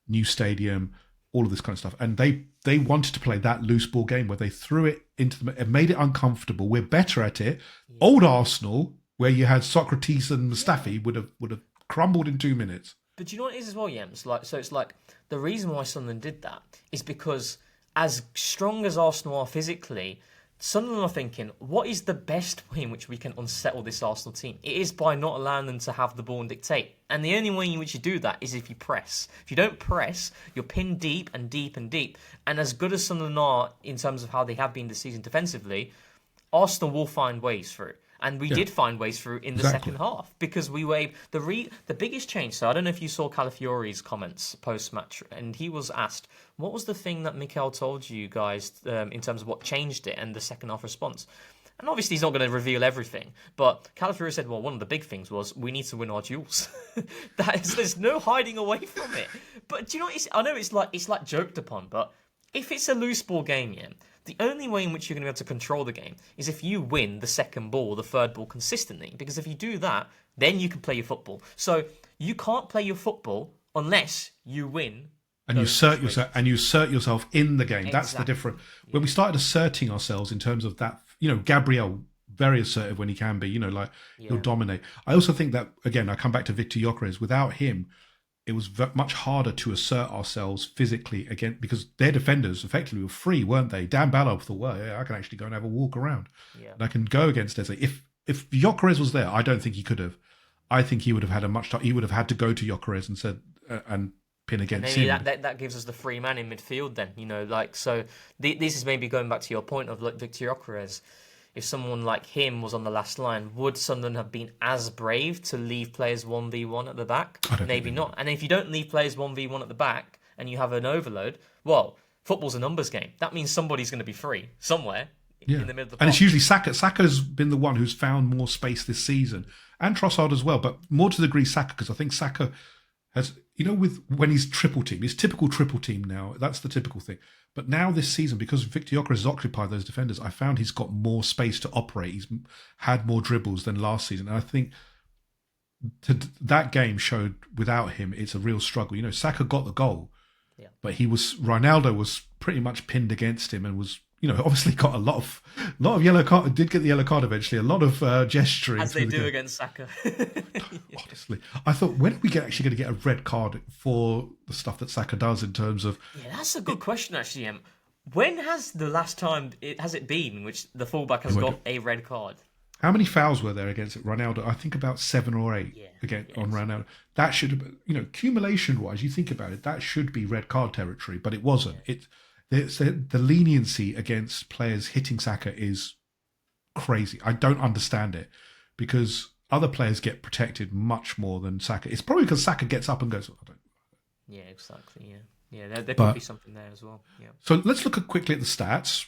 new stadium, all of this kind of stuff. And they wanted to play that loose ball game where they threw it into the, it made it uncomfortable. We're better at it. Yeah. Old Arsenal, where you had Socrates and Mustafi, would have crumbled in 2 minutes. But do you know what it is as well, Yems? It's like the reason why Sunderland did that is because as strong as Arsenal are physically, Sunderland are thinking, what is the best way in which we can unsettle this Arsenal team? It is by not allowing them to have the ball and dictate. And the only way in which you do that is if you press. If you don't press, you're pinned deep and deep and deep. And as good as Sunderland are in terms of how they have been this season defensively, Arsenal will find ways through. And we did find ways through in the second half because we were the biggest change. So I don't know if you saw Calafiori's comments post-match, and he was asked, what was the thing that Mikel told you guys in terms of what changed it and the second half response? And obviously he's not going to reveal everything, but Calafiori said, well, one of the big things was we need to win our duels. There's no hiding away from it. But do you know what I know it's like joked upon, but if it's a loose ball game, yeah, the only way in which you're going to be able to control the game is if you win the second ball, the third ball consistently. Because if you do that, then you can play your football. So you can't play your football unless you win. And you assert yourself in the game. Exactly. That's the difference. When we started asserting ourselves in terms of that, Gabriel, very assertive when he can be, he'll dominate. I also think that, again, I come back to Victor Gyökeres. Without him, it was much harder to assert ourselves physically again because their defenders effectively were free, weren't they? Dan Ballard thought, well, yeah, I can actually go and have a walk around. Yeah. And I can go against Eze. If Gyökeres was there, I don't think he could have. I think he would have had he would have had to go to Gyökeres and said and pin against maybe him. That gives us the free man in midfield then, so this is maybe going back to your point of Victor Gyökeres. If someone like him was on the last line, would Sunderland have been as brave to leave players 1v1 at the back? Maybe not. And if you don't leave players 1v1 at the back and you have an overload, well, football's a numbers game. That means somebody's going to be free somewhere in the middle of the park. And it's usually Saka. Saka's been the one who's found more space this season. And Trossard as well, but more to the degree Saka, because I think Saka has, when he's triple team, he's typical triple team now. That's the typical thing. But now this season, because Victor Gyökeres has occupied those defenders, I found he's got more space to operate. He's had more dribbles than last season. And I think that game showed without him, it's a real struggle. Saka got the goal, but Ronaldo was pretty much pinned against him and was, obviously got a lot of yellow card. Did get the yellow card eventually. A lot of gesturing, as they do against Saka. Honestly, I thought, when are we actually going to get a red card for the stuff that Saka does in terms of? Yeah, that's a good question actually. When has the last time has it been in which the fullback has got a red card? How many fouls were there against Ronaldo? I think about 7 or 8 on Ronaldo. That should have, accumulation wise, you think about it, that should be red card territory, but it wasn't. The leniency against players hitting Saka is crazy. I don't understand it because other players get protected much more than Saka. It's probably because Saka gets up and goes, I don't. Yeah, exactly. Yeah, there could be something there as well. Yeah. So let's look quickly at the stats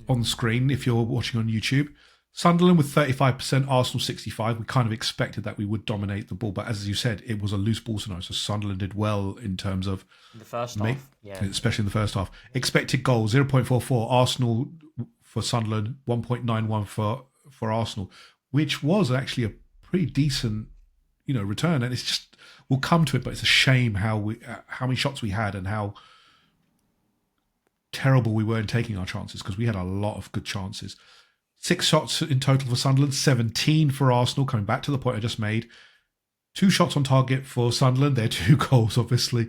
on the screen if you're watching on YouTube. Sunderland with 35%, Arsenal 65%. We kind of expected that we would dominate the ball, but as you said, it was a loose ball scenario. So Sunderland did well in terms of the first half, especially in the first half. Expected goals 0.44. Arsenal for Sunderland, 1.91 for Arsenal, which was actually a pretty decent, return. And it's just, we'll come to it, but it's a shame how many shots we had and how terrible we were in taking our chances because we had a lot of good chances. 6 shots in total for Sunderland, 17 for Arsenal, coming back to the point I just made. 2 shots on target for Sunderland, they're 2 goals, obviously,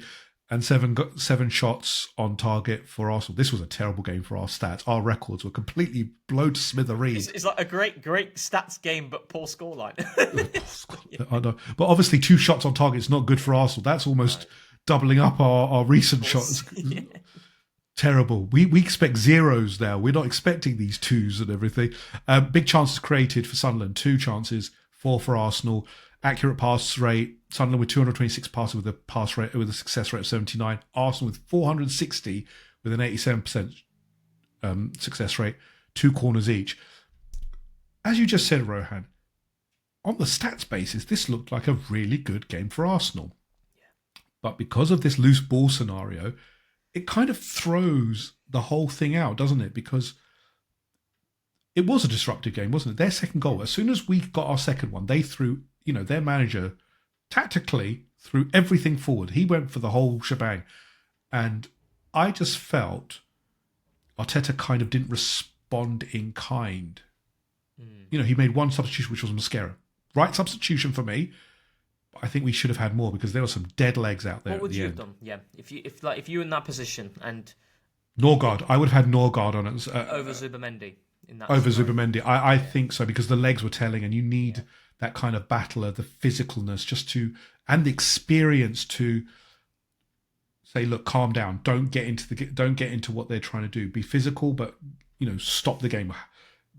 and 7 shots on target for Arsenal. This was a terrible game for our stats. Our records were completely blown to smithereens. It's like a great stats game, but poor scoreline. I know. But obviously 2 shots on target is not good for Arsenal. That's almost doubling up our recent shots. Yeah. Terrible. We expect zeros now. We're not expecting these 2s and everything. Big chances created for Sunderland. 2 chances, 4 for Arsenal. Accurate pass rate. Sunderland with 226 passes with a success rate of 79. Arsenal with 460 with an 87% success rate. 2 corners each. As you just said, Rohan, on the stats basis, this looked like a really good game for Arsenal. Yeah. But because of this loose ball scenario, it kind of throws the whole thing out, doesn't it? Because it was a disruptive game, wasn't it? Their second goal, as soon as we got our second one, they threw, their manager tactically threw everything forward. He went for the whole shebang. And I just felt Arteta kind of didn't respond in kind. You know, he made one substitution, which was Mosquera. Right substitution for me. But I think we should have had more because there were some dead legs out there. What would at the you end. have done? Yeah, if you were in that position and Norgard, I would have had Norgard on it over Zubimendi in that over scenario. Zubimendi. I think so because the legs were telling, and you need that kind of battler, the physicalness, and the experience to say, look, calm down. Don't get into what they're trying to do. Be physical, but stop the game.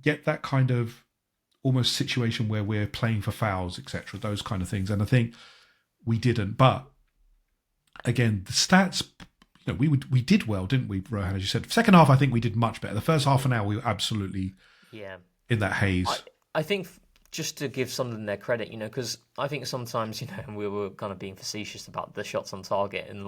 Get that kind of almost situation where we're playing for fouls, etc. Those kind of things, and I think we didn't. But again, the stats, we did well, didn't we, Rohan? As you said, second half, I think we did much better. The first half an hour, we were absolutely in that haze. I think just to give Sunderland their credit, because I think sometimes, and we were kind of being facetious about the shots on target, and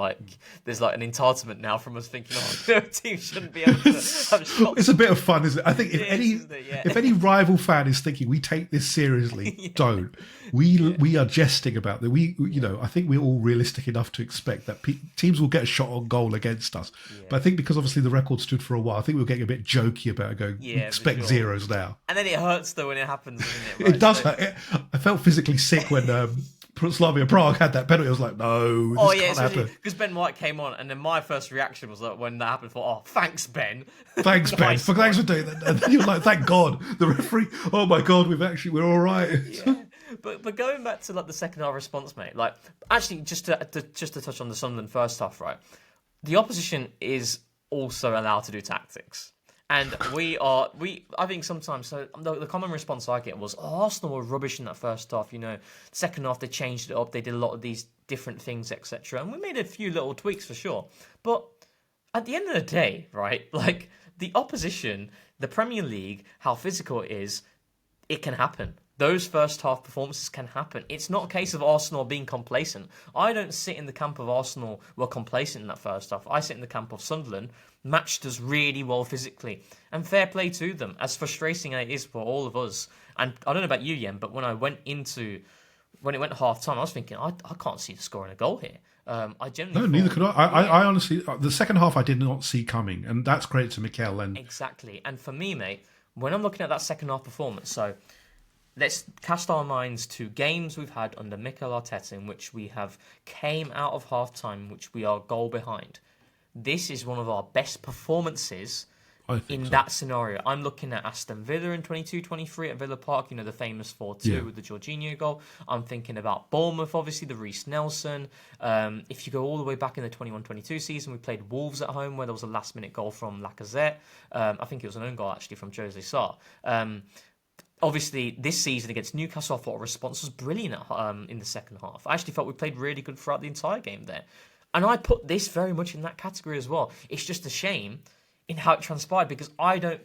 there's an entitlement now from us thinking, no, team shouldn't be able to have shots. It's a bit of fun, isn't it? I think if any rival fan is thinking we take this seriously, don't. We are jesting about that. I think we're all realistic enough to expect that teams will get a shot on goal against us. Yeah. But I think because obviously the record stood for a while, I think we were getting a bit jokey about it, going, we expect zeros now. And then it hurts though when it happens, doesn't it? Right? It does hurt. I felt physically sick when Slavia Prague had that penalty. I was like, no, this can't happen. Because Ben White came on, and then my first reaction was when that happened, thanks, Ben. Thanks, Ben. Thanks for doing that. And then you're like, thank God. The referee, oh my God, we're all right. Yeah. But going back to the second half response, mate, actually just to touch on the Sunderland first half, right? The opposition is also allowed to do tactics. And I think sometimes, so the common response I get was, Arsenal were rubbish in that first half, second half they changed it up, they did a lot of these different things, etc. And we made a few little tweaks for sure. But at the end of the day, right, the opposition, the Premier League, how physical it is, it can happen. Those first half performances can happen. It's not a case of Arsenal being complacent. I don't sit in the camp of Arsenal were complacent in that first half. I sit in the camp of Sunderland, matched us really well physically. And fair play to them, as frustrating as it is for all of us. And I don't know about you, Yen, but when it went half time, I was thinking, I can't see the scoring a goal here. Neither could I. I honestly, the second half I did not see coming, and that's credit to Mikel. Exactly. And for me, mate, when I'm looking at that second half performance, so let's cast our minds to games we've had under Mikel Arteta in which we have came out of half-time, which we are goal behind. This is one of our best performances that scenario. I'm looking at Aston Villa in 22-23 at Villa Park, the famous 4-2 with the Jorginho goal. I'm thinking about Bournemouth, obviously, the Reece Nelson. If you go all the way back in the 21-22 season, we played Wolves at home where there was a last-minute goal from Lacazette. I think it was an own goal, actually, from Jose Sarr. Obviously, this season against Newcastle, I thought our response was brilliant in the second half. I actually felt we played really good throughout the entire game there. And I put this very much in that category as well. It's just a shame in how it transpired because I don't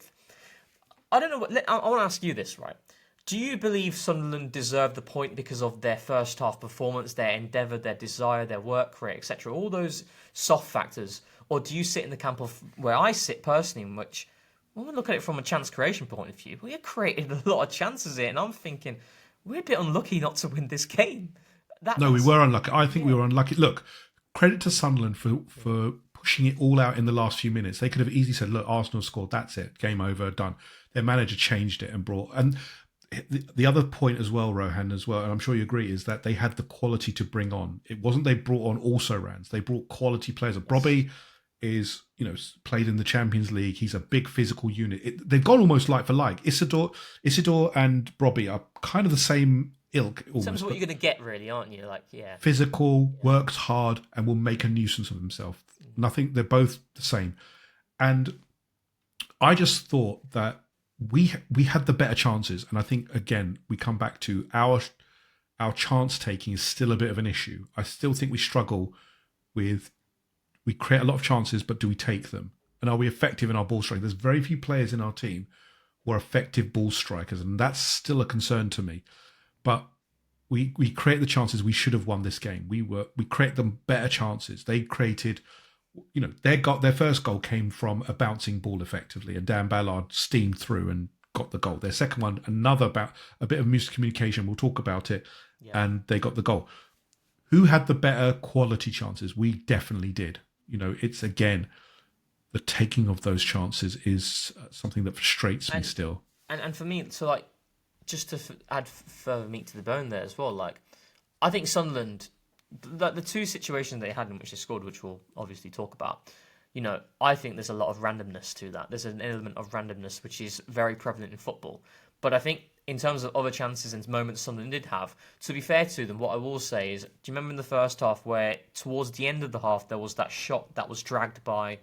know. I want to ask you this, right? Do you believe Sunderland deserved the point because of their first half performance, their endeavour, their desire, their work rate, etc., all those soft factors? Or do you sit in the camp of where I sit personally, in which, when we look at it from a chance creation point of view, we have created a lot of chances here, and I'm thinking, we're a bit unlucky not to win this game. We were unlucky. I think we were unlucky. Look, credit to Sunderland for pushing it all out in the last few minutes. They could have easily said, look, Arsenal scored, that's it, game over, done. Their manager changed it and and the other point as well, Rohan, as well, and I'm sure you agree, is that they had the quality to bring on. It wasn't they brought on also-rans. They brought quality players. Brobby is, played in the Champions League. He's a big physical unit. They've gone almost like for like. Isidore and Brobby are kind of the same ilk. Almost, in terms of what you're going to get, really, aren't you? Physical, works hard, and will make a nuisance of himself. Nothing. They're both the same. And I just thought that we had the better chances. And I think, again, we come back to our chance taking is still a bit of an issue. I still think we struggle with. We create a lot of chances, but do we take them? And are we effective in our ball striking? There's very few players in our team who are effective ball strikers, and that's still a concern to me. But we create the chances. We should have won this game. We create them better chances. They created, their first goal came from a bouncing ball effectively, and Dan Ballard steamed through and got the goal. Their second one, about a bit of miscommunication. We'll talk about it, and they got the goal. Who had the better quality chances? We definitely did. It's again, the taking of those chances is something that frustrates me And still. and for me, so like just to add further meat to the bone there as well, like I think Sunderland, the two situations they had in which they scored, which we'll obviously talk about, I think there's a lot of randomness to that. There's an element of randomness which is very prevalent in football. But I think in terms of other chances and moments Sunderland did have, to be fair to them, what I will say is, do you remember in the first half where towards the end of the half there was that shot that was dragged by,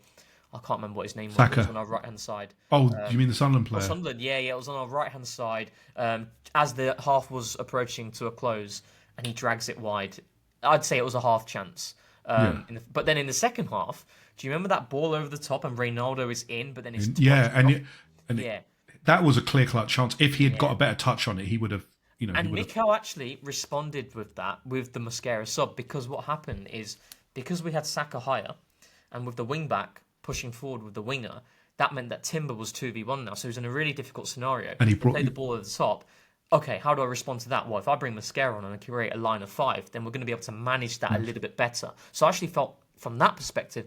I can't remember what his name was, it was Saka. on our right hand side. Oh, do you mean the Sunderland player? Sunderland, yeah, it was on our right hand side as the half was approaching to a close, and he drags it wide. I'd say it was a half chance. Yeah. But then in the second half, do you remember that ball over the top and Reynaldo is in, but then it's Yeah, yeah. that was a clear-cut chance. If he had got Yeah. a better touch on it, he would have, he And would have. Mikel actually responded with that, with the Mosquera sub, because what happened is, because we had Saka higher, and with the wing back pushing forward with the winger, that meant that Timber was 2v1 now, so he was in a really difficult scenario. And he They brought played the ball over the top. Okay, how do I respond to that? Well, if I bring Mosquera on and I create a line of five, then we're going to be able to manage that a little bit better. So I actually felt from that perspective,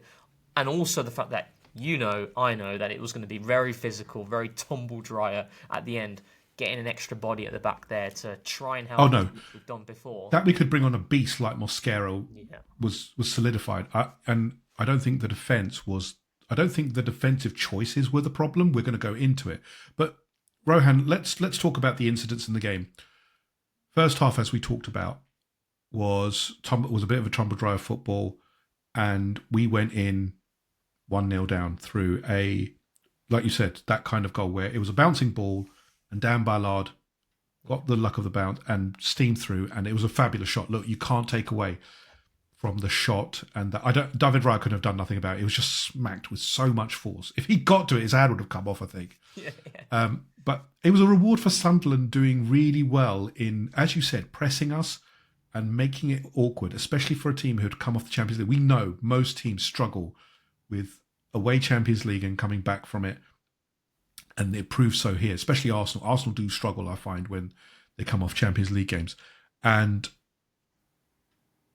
and also the fact that I know that it was going to be very physical, very tumble dryer at the end, getting an extra body at the back there to try and help Oh, no. as we've done before. That we could bring on a beast like Mosquera Yeah. was solidified. And I don't think the defence was. I don't think the defensive choices were the problem. We're going to go into it, but Rohan, let's talk about the incidents in the game. First half, as we talked about, was a bit of a tumble dry of football, and we went in 1-0 down through like you said, that kind of goal where it was a bouncing ball, and Dan Ballard got the luck of the bounce and steamed through, and it was a fabulous shot. Look, you can't take away from the shot, and David Raya couldn't have done nothing about it. It was just smacked with so much force. If he got to it, his hand would have come off, I think. Yeah. But it was a reward for Sunderland doing really well in, as you said, pressing us and making it awkward, especially for a team who had come off the Champions League. We know most teams struggle with away Champions League and coming back from it, and it proves so here, especially Arsenal. Arsenal do struggle, I find, when they come off Champions League games. And,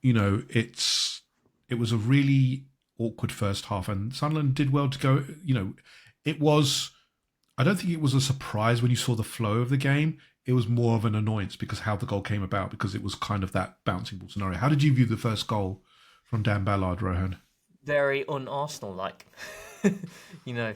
it was a really awkward first half, and Sunderland did well to go, it was... I don't think it was a surprise when you saw the flow of the game. It was more of an annoyance because how the goal came about, because it was kind of that bouncing ball scenario. How did you view the first goal from Dan Ballard, Rohan? Very un-Arsenal-like.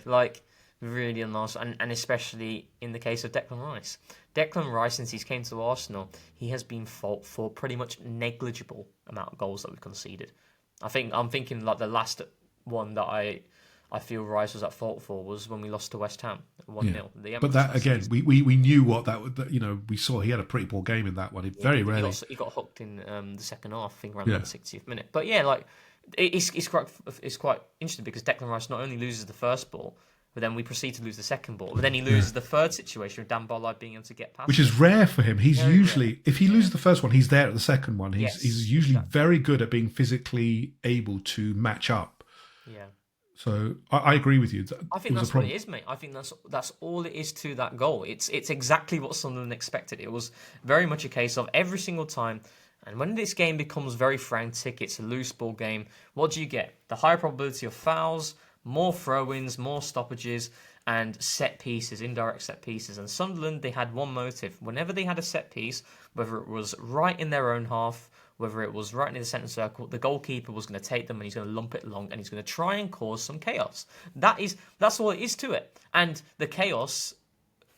Like really un-Arsenal. And especially in the case of Declan Rice. Declan Rice, since he's came to Arsenal, he has been fault for pretty much negligible amount of goals that we've conceded. I'm thinking like the last one that I feel Rice was at fault for was when we lost to West Ham 1-0. Yeah. But that again, we knew what we saw. He had a pretty poor game in that one. Very rarely he got hooked in the second half, I think around the 60th minute. But yeah, like it's quite interesting because Declan Rice not only loses the first ball, but then we proceed to lose the second ball. But then he loses the third situation with Dan Ballard being able to get past, which is rare for him. He's very usually rare. If he loses the first one, he's there at the second one. He's usually exactly. very good at being physically able to match up. Yeah. So I agree with you. I think that's what it is, mate. I think that's all it is to that goal. It's exactly what Sunderland expected. It was very much a case of every single time. And when this game becomes very frantic, it's a loose ball game. What do you get? The higher probability of fouls, more throw-ins, more stoppages, and set pieces, indirect set pieces. And Sunderland, they had one motive. Whenever they had a set piece, whether it was right in their own half, whether it was right in the centre circle, the goalkeeper was going to take them and he's going to lump it long and he's going to try and cause some chaos. That's all it is to it. And the chaos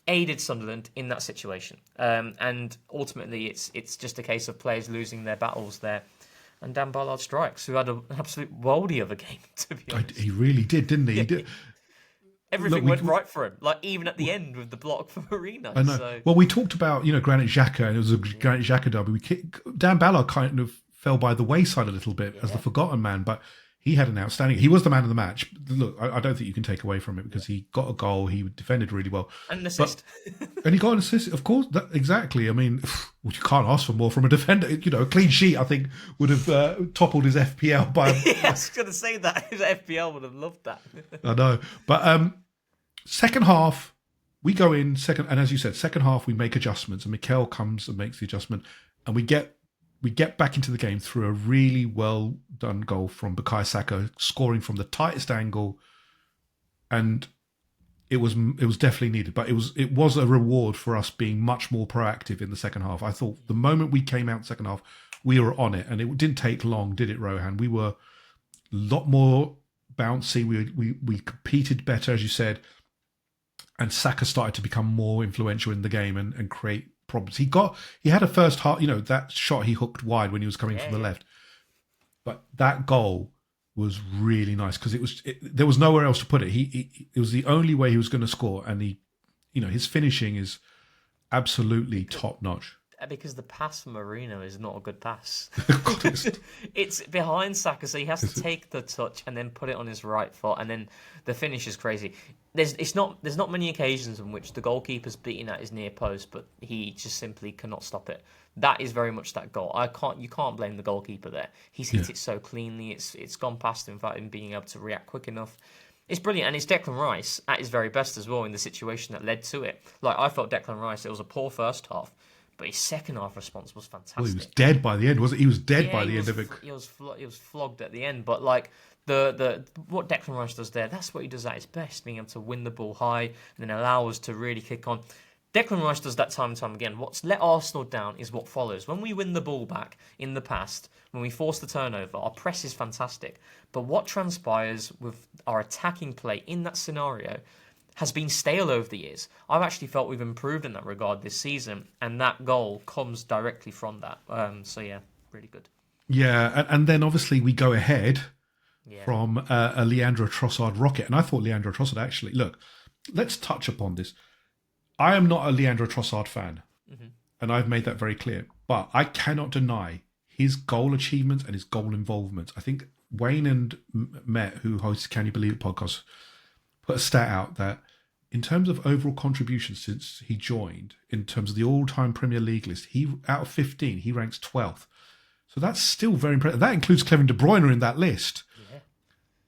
aided Sunderland in that situation. And ultimately, it's just a case of players losing their battles there. And Dan Ballard strikes, who had an absolute worldie of a game, to be honest. He really did, didn't he? Yeah. He did. Everything went right for him, like even at the end with the block for Marino. I know. So. Well, we talked about Granit Xhaka, and it was a Granit Xhaka derby. Dan Ballard kind of fell by the wayside a little bit as the forgotten man, but he had an outstanding. He was the man of the match. Look, I don't think you can take away from it because he got a goal. He defended really well, and an assist. And he got an assist. Of course, exactly. I mean, you can't ask for more from a defender. A clean sheet, I think, would have toppled his FPL by. Yeah, I was going to say that his FPL would have loved that. I know, but second half we go in second, and as you said, second half we make adjustments, and Mikel comes and makes the adjustment, and we get back into the game through a really well done goal from Bukayo Saka, scoring from the tightest angle and it was definitely needed. But it was a reward for us being much more proactive in the second half. I thought the moment we came out in the second half, we were on it, and it didn't take long, did it, Rohan? We were a lot more bouncy. We competed better, as you said, and Saka started to become more influential in the game and create problems. He had a first half, that shot he hooked wide when he was coming from the left, but that goal was really nice because there was nowhere else to put it. It was the only way he was going to score, and his finishing is absolutely top notch. Because the pass from Marino is not a good pass. It's behind Saka, so he has to take the touch and then put it on his right foot, and then the finish is crazy. There's not many occasions in which the goalkeeper's beating at his near post, but he just simply cannot stop it. That is very much that goal. You can't blame the goalkeeper there. He's hit it so cleanly. It's gone past him without him being able to react quick enough. It's brilliant, and it's Declan Rice at his very best as well in the situation that led to it. Like, I felt Declan Rice, it was a poor first half, but his second half response was fantastic. Well, he was dead by the end, wasn't he? He was dead by the end of it. He was flogged at the end, but like the what Declan Rice does there, that's what he does at his best, being able to win the ball high and then allow us to really kick on. Declan Rice does that time and time again. What's let Arsenal down is what follows. When we win the ball back in the past, when we force the turnover, our press is fantastic. But what transpires with our attacking play in that scenario has been stale over the years. I've actually felt we've improved in that regard this season, and that goal comes directly from that. So yeah, really good. Yeah, and then obviously we go ahead from a Leandro Trossard rocket. And I thought Leandro Trossard actually... Look, let's touch upon this. I am not a Leandro Trossard fan, and I've made that very clear. But I cannot deny his goal achievements and his goal involvement. I think Wayne and Met, who hosts Can You Believe It podcast, put a stat out that in terms of overall contributions since he joined, in terms of the all-time Premier League list, out of 15, he ranks 12th. So that's still very impressive. That includes Kevin De Bruyne in that list. Yeah.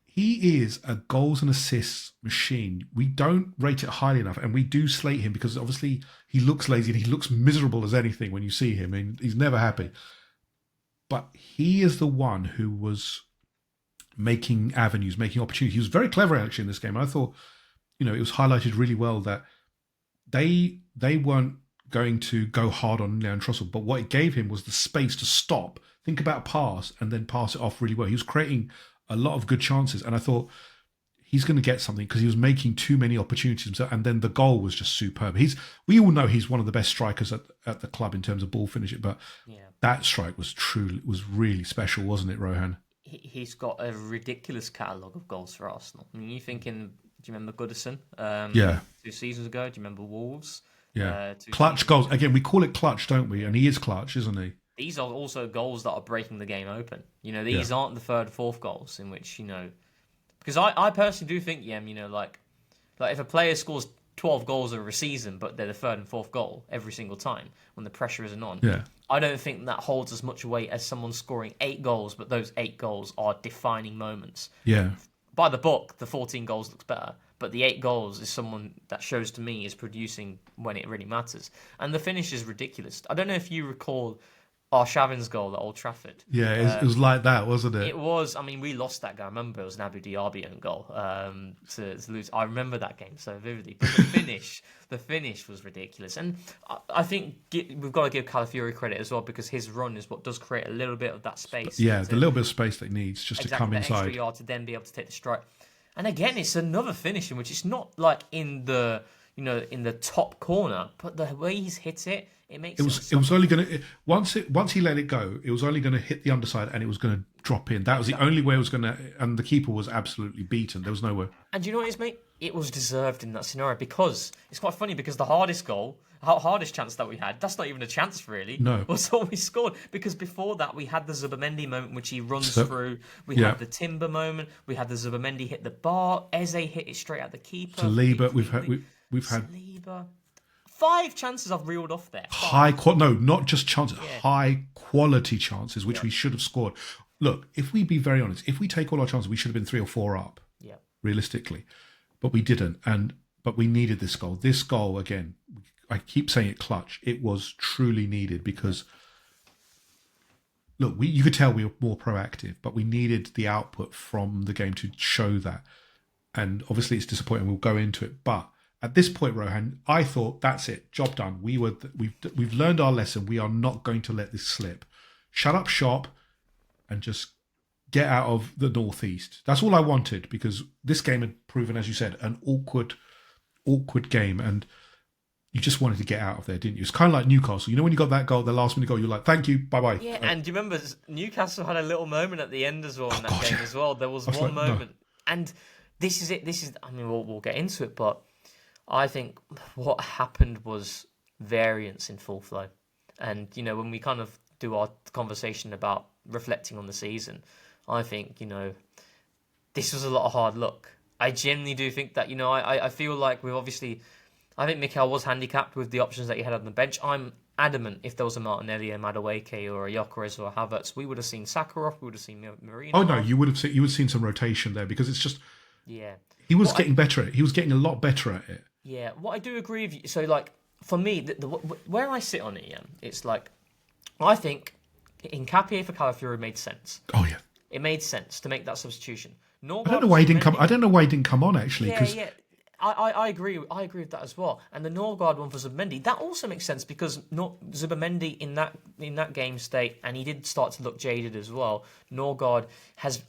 He is a goals and assists machine. We don't rate it highly enough, and we do slate him because obviously he looks lazy and he looks miserable as anything when you see him. I mean, he's never happy. But he is the one who was making avenues, making opportunities. He was very clever actually in this game. I thought, it was highlighted really well that they weren't going to go hard on Leandro Trossard, but what it gave him was the space to stop, think about a pass, and then pass it off really well. He was creating a lot of good chances, and I thought he's going to get something because he was making too many opportunities himself, and then the goal was just superb. We all know he's one of the best strikers at the club in terms of ball finishing, but that strike was really special, wasn't it, Rohan? He's got a ridiculous catalogue of goals for Arsenal. I mean, you're thinking, do you remember Goodison? 2 seasons ago. Do you remember Wolves? Yeah. Clutch goals. Again, we call it clutch, don't we? And he is clutch, isn't he? These are also goals that are breaking the game open. These aren't the third, fourth goals in which, because I personally do think, like if a player scores 12 goals over a season, but they're the third and fourth goal every single time when the pressure isn't on. Yeah. I don't think that holds as much weight as someone scoring 8 goals, but those 8 goals are defining moments. Yeah. By the book, the 14 goals looks better, but the 8 goals is someone that shows to me is producing when it really matters. And the finish is ridiculous. I don't know if you recall Arshavin's goal at Old Trafford. Yeah, it was like that, wasn't it? It was. I mean, we lost that game. I remember it was an Abu Diaby own goal to lose. I remember that game so vividly. But the finish was ridiculous. And I think we've got to give Calafiori credit as well because his run is what does create a little bit of that space. Yeah, the little bit of space that he needs just to come inside. Extra yard to then be able to take the strike. And again, it's another finish in which it's not like in the top corner, but the way he's hit it, it makes sense. It was only going to once he let it go, it was only going to hit the underside and it was going to drop in. That was the only way it was going to, and the keeper was absolutely beaten. There was nowhere. And you know what it is, mate? It was deserved in that scenario because it's quite funny because the hardest chance that we had, that's not even a chance really. No. Was what we scored because before that we had the Zubamendi moment which he runs through. We had the Timber moment. We had the Zubamendi hit the bar. Eze hit it straight at the keeper. Saliba, we've had Saliba. 5 chances I've reeled off there. Not just chances, high quality chances which we should have scored. Look, if we be very honest, if we take all our chances, we should have been 3 or 4 up. Yeah. Realistically, but we didn't, but we needed this goal. This goal again, I keep saying it clutch. It was truly needed because look, you could tell we were more proactive, but we needed the output from the game to show that. and obviously it's disappointing. We'll go into it, but at this point, Rohan, I thought that's it, job done. We've learned our lesson. We are not going to let this slip. Shut up shop, and just get out of the Northeast. That's all I wanted, because this game had proven, as you said, an awkward game, and you just wanted to get out of there, didn't you? It's kind of like Newcastle. You know, when you got that goal, the last minute goal, you're like, thank you, bye-bye. Yeah, and do you remember Newcastle had a little moment at the end as well in that game as well? There was one moment. No. And this is it. I mean, we'll get into it, but I think what happened was variance in full flow. And, you know, when we kind of do our conversation about reflecting on the season, I think, you know, this was a lot of hard luck. I genuinely do think that, you know, I feel like we've obviously... I think Mikel was handicapped with the options that he had on the bench. I'm adamant if there was a Martinelli, a Madueke, or a Gyökeres or a Havertz, we would have seen Sakharov, we would have seen Marino. Oh no, you would have seen some rotation there, because it's just he was getting better at it. He was getting a lot better at it. Yeah, what I do agree with you. So like for me, where I sit on it, it's like I think Nkapie for Calafiori made sense. Oh yeah, it made sense to make that substitution. I don't know why he didn't come. I don't know why he didn't come on actually. Yeah. I agree. I agree with that as well. And the Norgard one for Zubimendi, that also makes sense, because Zubimendi in that game state, and he did start to look jaded as well. Norgard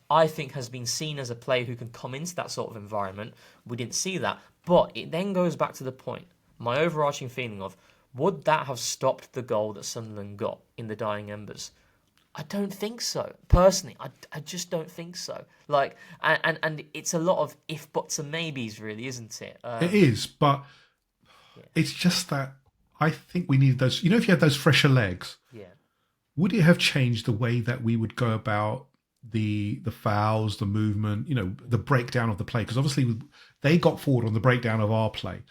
I think has been seen as a player who can come into that sort of environment. We didn't see that, but it then goes back to the point. My overarching feeling of, would that have stopped the goal that Sunderland got in the dying embers? I don't think so. Personally, I just don't think so. Like, and it's a lot of if, buts, and maybes, really, isn't it? It is, but it's just that I think we needed those. You know, if you had those fresher legs, would it have changed the way that we would go about the fouls, the movement, you know, the breakdown of the play? Because obviously they got forward on the breakdown of our play.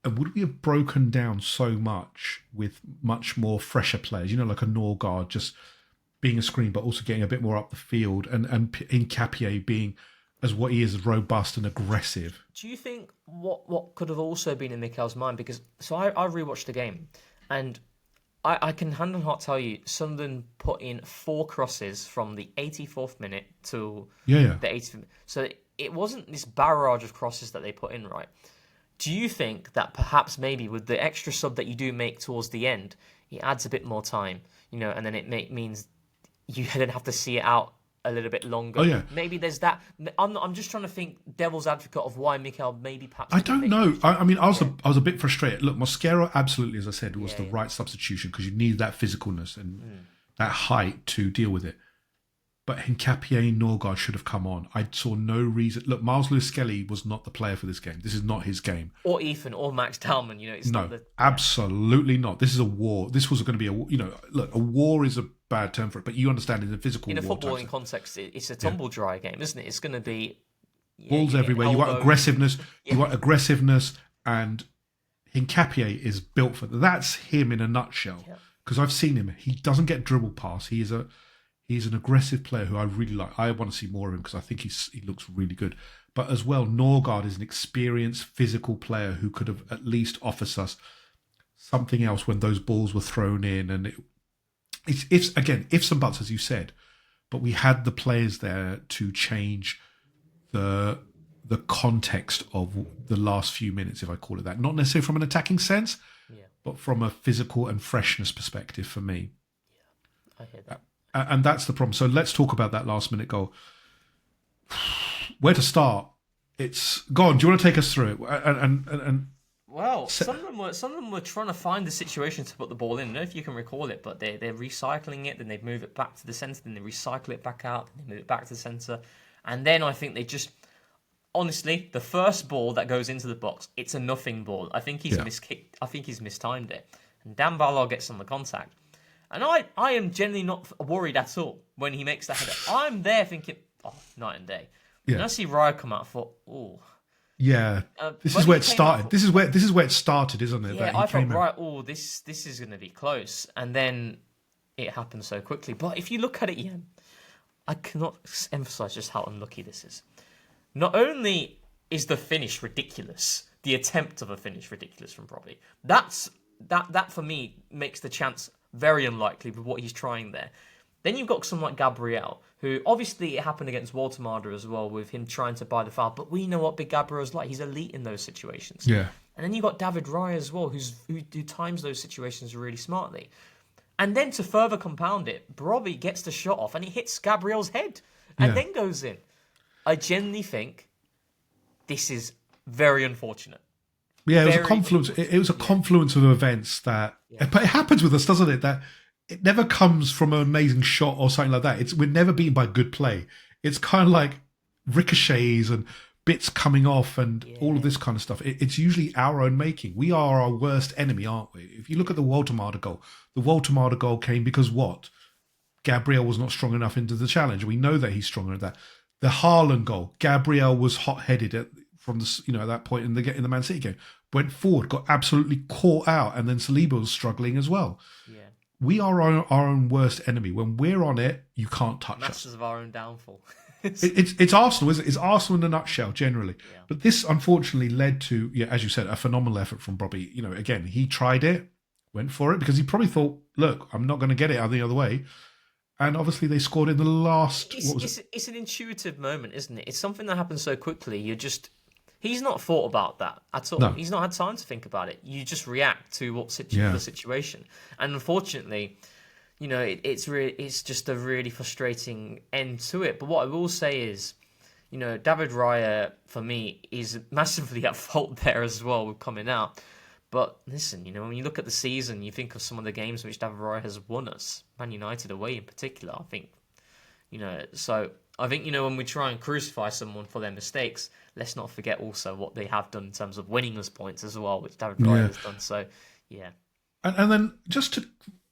And would we have broken down so much with much more fresher players? You know, like a Norgard just being a screen, but also getting a bit more up the field, and Nkapie being as what he is, robust and aggressive. Do you think what could have also been in Mikel's mind? Because I rewatched the game, and I can hand on heart tell you, Sunderland put in 4 crosses from the 84th minute to the 80th minute. So it wasn't this barrage of crosses that they put in, right? Do you think that perhaps maybe with the extra sub that you do make towards the end, it adds a bit more time, you know, and then it means you then have to see it out a little bit longer. Oh yeah. Maybe there's that. I'm just trying to think devil's advocate of why Mikel maybe perhaps. I don't know. I mean, I was a bit frustrated. Look, Mosquera absolutely, as I said, was the right substitution, because you need that physicalness and that height to deal with it. But Nkapie and Norgard should have come on. I saw no reason. Look, Miles Lewis-Skelly was not the player for this game. This is not his game. Or Ethan, or Max Dalman. You know, it's not the... absolutely not. This is a war. This was going to be a war is a bad term for it, but you understand it's a physical war. In a footballing context, it's a tumble dry game, isn't it? It's going to be balls everywhere. You want aggressiveness. You want aggressiveness, and Nkapie is built for that. That's him in a nutshell. Because I've seen him. He doesn't get dribble past. He's an aggressive player who I really like. I want to see more of him, because I think he looks really good. But as well, Norgard is an experienced physical player who could have at least offered us something else when those balls were thrown in. And it's ifs and buts, as you said. But we had the players there to change the context of the last few minutes, if I call it that. Not necessarily from an attacking sense, but from a physical and freshness perspective for me. Yeah, I hear that. And that's the problem. So let's talk about that last minute goal. Where to start? Go on. Do you want to take us through it? Well, Sunderland were trying to find the situation to put the ball in. I don't know if you can recall it, but they're recycling it. Then they move it back to the centre. Then they recycle it back out. Then they move it back to the centre. And then I think they just... Honestly, the first ball that goes into the box, it's a nothing ball. I think he's miskicked. I think he's mistimed it. And Dan Ballard gets on the contact. And I am generally not worried at all when he makes that header. I'm there thinking, night and day. Yeah. And I see Raya come out, I thought, oh. Yeah, this is where it started. This is where it started, isn't it? Yeah, I thought, right, this is going to be close. And then it happened so quickly. But if you look at it, Ian, I cannot emphasise just how unlucky this is. Not only is the finish ridiculous, the attempt of a finish ridiculous from Probby. That for me makes the chance very unlikely with what he's trying there. Then you've got someone like Gabriel, who obviously it happened against Walter as well, with him trying to buy the foul. But we know what Big Gabriel's like. He's elite in those situations. Yeah. And then you've got David Raya as well, who times those situations really smartly. And then to further compound it, Brobbey gets the shot off and it hits Gabriel's head and then goes in. I genuinely think this is very unfortunate. Yeah, it was a confluence. It was a confluence of events that, but it happens with us, doesn't it? That it never comes from an amazing shot or something like that. We're never beaten by good play. It's kind of like ricochets and bits coming off and all of this kind of stuff. It's usually our own making. We are our worst enemy, aren't we? If you look at the Walter goal, the Walter goal came because what? Gabriel was not strong enough into the challenge. We know that he's stronger at that. The Haaland goal, Gabriel was hot-headed from the at that point in the Man City game. Went forward, got absolutely caught out, and then Saliba was struggling as well. Yeah. We are our own worst enemy. When we're on it, you can't touch us. Masters of our own downfall. It's Arsenal, isn't it? It's Arsenal in a nutshell, generally. Yeah. But this, unfortunately, led to, as you said, a phenomenal effort from Brobbey. Again, he tried it, went for it, because he probably thought, look, I'm not going to get it out the other way. And obviously they scored in the last... It's an intuitive moment, isn't it? It's something that happens so quickly. He's not thought about that at all. No. He's not had time to think about it. You just react to the situation. And unfortunately, it's just a really frustrating end to it. But what I will say is, David Raya, for me, is massively at fault there as well with coming out. But listen, when you look at the season, you think of some of the games in which David Raya has won us, Man United away in particular, I think, so I think, when we try and crucify someone for their mistakes, let's not forget also what they have done in terms of winning us points as well, which David Raya has done. So, yeah. And then just to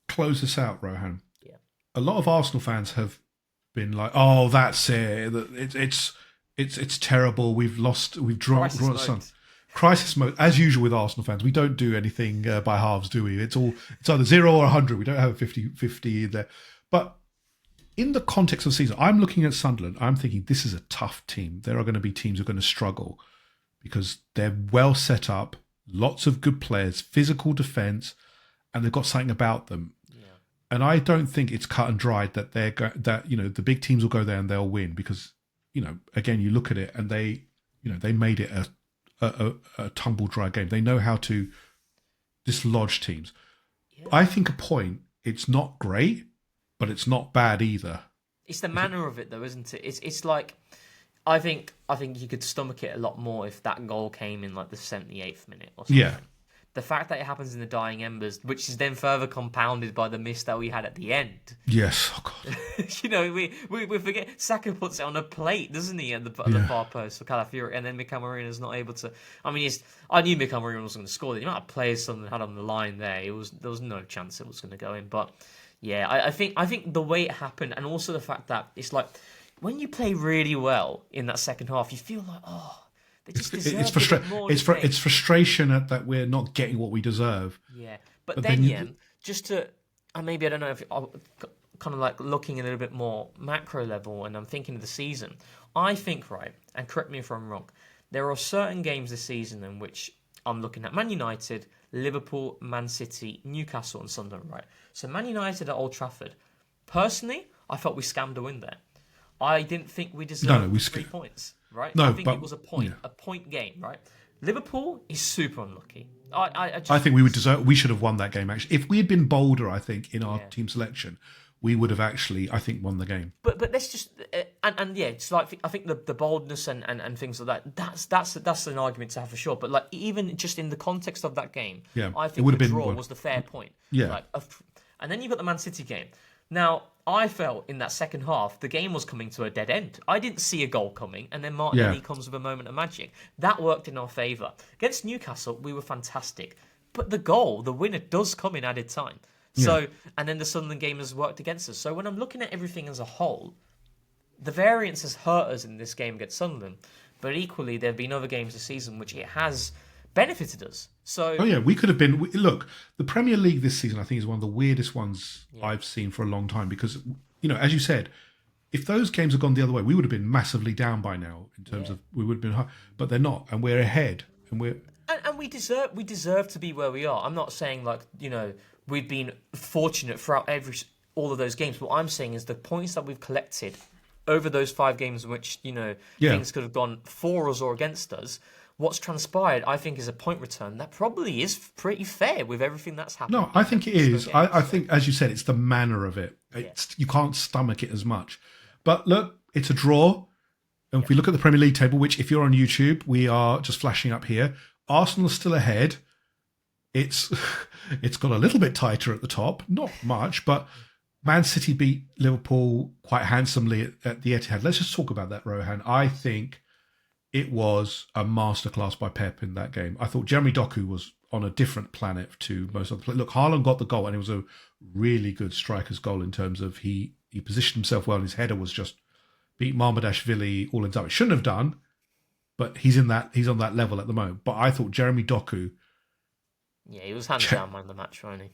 close this out, Rohan, a lot of Arsenal fans have been like, "Oh, that's it. It's terrible. We've drawn some." Crisis mode, as usual with Arsenal fans. We don't do anything by halves, do we? It's either 0 or 100. We don't have a 50-50 there. But in the context of the season, I'm looking at Sunderland. I'm thinking this is a tough team. There are going to be teams who are going to struggle because they're well set up, lots of good players, physical defence, and they've got something about them. Yeah. And I don't think it's cut and dried that the big teams will go there and they'll win because again you look at it and they made it a tumble dry game. They know how to dislodge teams. Yeah. I think a point, it's not great, but it's not bad either. It's the manner of it though, isn't it? It's like I think you could stomach it a lot more if that goal came in like the 78th minute or something. Yeah. The fact that it happens in the dying embers, which is then further compounded by the miss that we had at the end. Yes, oh God. we forget. Saka puts it on a plate, doesn't he, at the far post for Calafiori, and then Mikael Marino's not able to. I mean, I knew Mikael Marino was going to score. The amount of players Sunderland had on the line there, there was no chance it was going to go in. But yeah, I think the way it happened, and also the fact that it's like when you play really well in that second half, you feel like it's frustration at that we're not getting what we deserve. Yeah, but then just to, and maybe I don't know if I'm kind of like looking a little bit more macro level, and I'm thinking of the season. I think, right, and correct me if I'm wrong, there are certain games this season in which I'm looking at Man United, Liverpool, Man City, Newcastle, and Sunderland. Right, so Man United at Old Trafford. Personally, I felt we scammed a win there. I didn't think we deserved 3 points. Right? No, I think it was a point game, right? Liverpool is super unlucky. I think we should have won that game, actually. If we had been bolder, I think, in our team selection, we would have actually, I think, won the game. But let's just, it's like, I think the boldness and things like that, that's an argument to have for sure. But like, even just in the context of that game, I think the draw was the fair point. Yeah. And then you've got the Man City game. Now, I felt in that second half, the game was coming to a dead end. I didn't see a goal coming, and then Martinelli comes with a moment of magic. That worked in our favour. Against Newcastle, we were fantastic. But the goal, the winner, does come in added time. So, and then the Sunderland game has worked against us. So when I'm looking at everything as a whole, the variance has hurt us in this game against Sunderland. But equally, there have been other games this season which it has benefited us. So, we could have been. Look, the Premier League this season, I think, is one of the weirdest ones I've seen for a long time because, as you said, if those games had gone the other way, we would have been massively down by now in terms of we would have been high, but they're not, and we're ahead, and we deserve to be where we are. I'm not saying like we've been fortunate throughout all of those games. What I'm saying is the points that we've collected over those 5 games in which, Yeah. things could have gone for us or against us, what's transpired, I think, is a point return that probably is pretty fair with everything that's happened. No, I think it is. I think, as you said, it's the manner of it. You can't stomach it as much. But look, it's a draw. And if we look at the Premier League table, which if you're on YouTube, we are just flashing up here. Arsenal's still ahead. It's got a little bit tighter at the top. Not much, but Man City beat Liverpool quite handsomely at the Etihad. Let's just talk about that, Rohan. I think it was a masterclass by Pep in that game. I thought Jeremy Doku was on a different planet to most of the players. Look, Haaland got the goal, and it was a really good striker's goal in terms of he positioned himself well, and his header was just beat Marmadashvili all in time. It shouldn't have done, but he's on that level at the moment. But I thought Jeremy Doku... Yeah, he was hands down man of the match, wasn't he?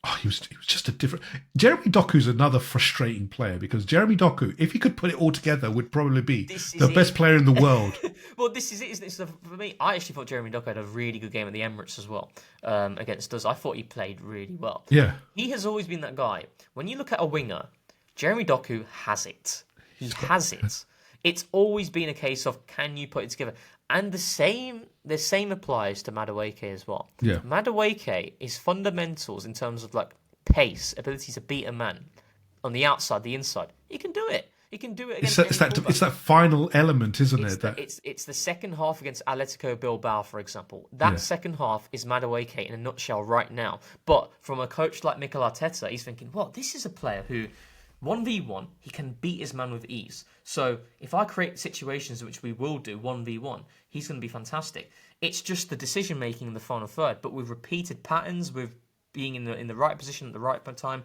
Oh, he was just a different... Jeremy Doku's another frustrating player because Jeremy Doku, if he could put it all together, would probably be the best player in the world. Well, this is it, isn't it? So for me, I actually thought Jeremy Doku had a really good game at the Emirates as well against us. I thought he played really well. Yeah. He has always been that guy. When you look at a winger, Jeremy Doku has it. He has it. It's always been a case of, can you put it together? And the same applies to Madueke as well. Yeah. Madueke is fundamentals in terms of like pace, ability to beat a man on the outside, the inside. He can do it. He can do it against it's that final element, isn't it? It's the second half against Atletico Bilbao, for example. That second half is Madueke in a nutshell right now. But from a coach like Mikel Arteta, he's thinking, well, this is a player who 1v1, he can beat his man with ease. So if I create situations which we will do 1v1, he's going to be fantastic. It's just the decision making in the final third, but with repeated patterns, with being in the right position at the right time,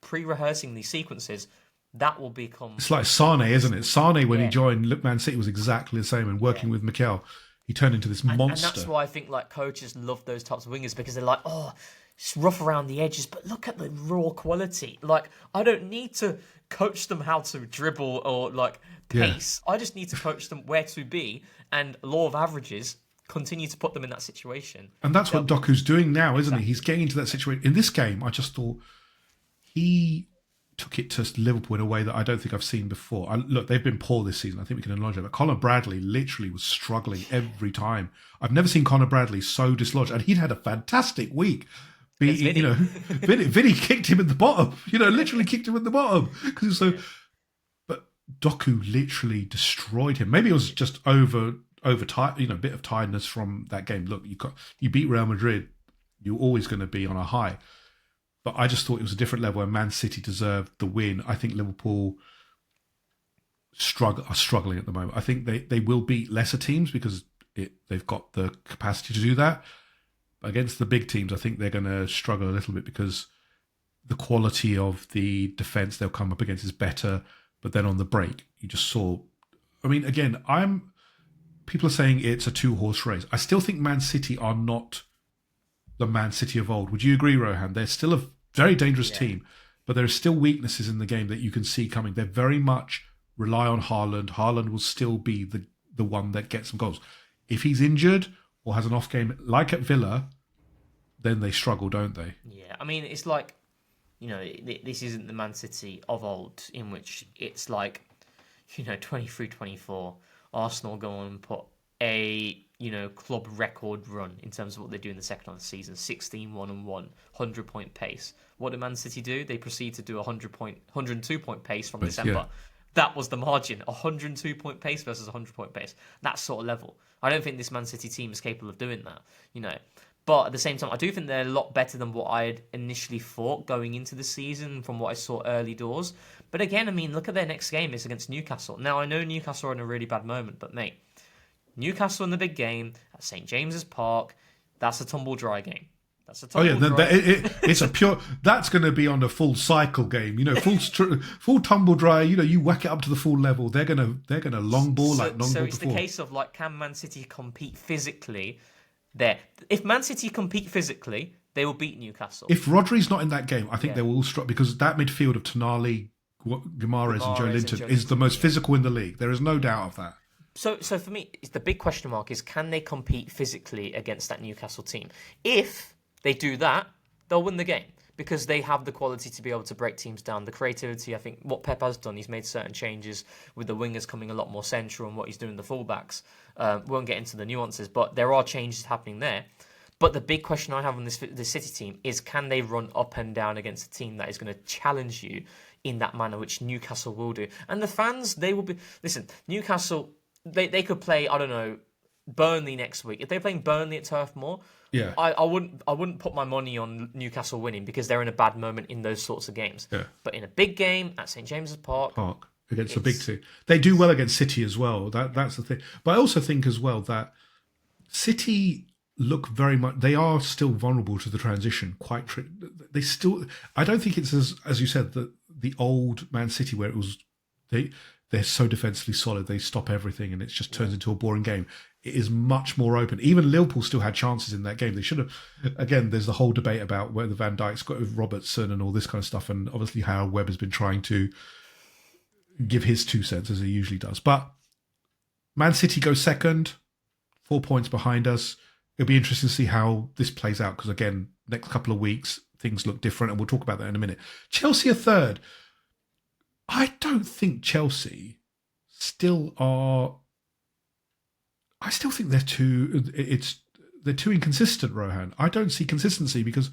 pre-rehearsing these sequences, that will become... It's like Sane, isn't it? Sane, when he joined Man City, was exactly the same, and working with Mikel, he turned into this monster. And that's why I think like coaches love those types of wingers, because they're like, oh, it's rough around the edges, but look at the raw quality. Like, I don't need to coach them how to dribble or like pace. I just need to coach them where to be, and law of averages, continue to put them in that situation. And that's what Doku's doing now, isn't he? He's getting into that situation. In this game, I just thought he took it to Liverpool in a way that I don't think I've seen before. Look, they've been poor this season. I think we can acknowledge that. But Conor Bradley literally was struggling every time. I've never seen Conor Bradley so dislodged. And he'd had a fantastic week. Vinny kicked him in the bottom. Literally kicked him in the bottom. But Doku literally destroyed him. Maybe it was just over a bit of tiredness from that game. Look, you beat Real Madrid, you're always going to be on a high. But I just thought it was a different level, and Man City deserved the win. I think Liverpool are struggling at the moment. I think they will beat lesser teams because they've got the capacity to do that. But against the big teams, I think they're going to struggle a little bit because the quality of the defence they'll come up against is better. But then on the break, you just saw... I mean, again, people are saying it's a 2-horse race. I still think Man City are not the Man City of old. Would you agree, Rohan? They're still a very dangerous team, but there are still weaknesses in the game that you can see coming. They very much rely on Haaland. Haaland will still be the one that gets some goals. If he's injured or has an off game, like at Villa, then they struggle, don't they? Yeah, I mean, it's like, this isn't the Man City of old, in which it's like, 23-24, Arsenal go on and put a club record run in terms of what they do in the second half of the season, 16-1-1, 100-point pace. What did Man City do? They proceed to do a 102-point pace from December. Yeah. That was the margin, 102-point pace versus 100-point pace. That sort of level. I don't think this Man City team is capable of doing that, But at the same time, I do think they're a lot better than what I had initially thought going into the season from what I saw early doors. But again, I mean, look at their next game. It's against Newcastle. Now, I know Newcastle are in a really bad moment, but mate, Newcastle in the big game at St. James's Park, that's a tumble-dry game. That's a tumble-dry it's a pure... That's going to be on a full cycle game, full tumble-dry, you whack it up to the full level. They're going to long ball like long ball So it's before. the case of, like, can Man City compete physically there? If Man City compete physically, they will beat Newcastle. If Rodri's not in that game, I think they will all struggle because that midfield of Tonali, Guimaraes and Joe Linton is the most physical in the league. There is no doubt of that. So for me, the big question mark is, can they compete physically against that Newcastle team? If they do that, they'll win the game. because they have the quality to be able to break teams down. The creativity, I think, what Pep has done, he's made certain changes with the wingers coming a lot more central and what he's doing the fullbacks. We won't get into the nuances, but there are changes happening there. But the big question I have on this City team is, can they run up and down against a team that is going to challenge you in that manner, which Newcastle will do? And the fans, they will be... Listen, Newcastle, they could play, I don't know, Burnley next week. If they're playing Burnley at Turf Moor, Yeah. I wouldn't put my money on Newcastle winning because they're in a bad moment in those sorts of games. Yeah. But in a big game at St James's Park against a big team, they do well against City as well. That's the thing. But I also think as well that City look very much. They are still vulnerable to the transition. They still. I don't think it's as you said, the old Man City where it was they're so defensively solid. They stop everything and it just turns into a boring game. It is much more open. Even Liverpool still had chances in that game. They should have. Again, there's the whole debate about whether Van Dijk's got with Robertson and all this kind of stuff, and obviously how Webb has been trying to give his 2 cents as he usually does. But Man City go second, 4 points behind us. It'll be interesting to see how this plays out because, again, next couple of weeks, things look different, and we'll talk about that in a minute. Chelsea are third. I don't think Chelsea still are... I still think they're too inconsistent, Rohan. I don't see consistency because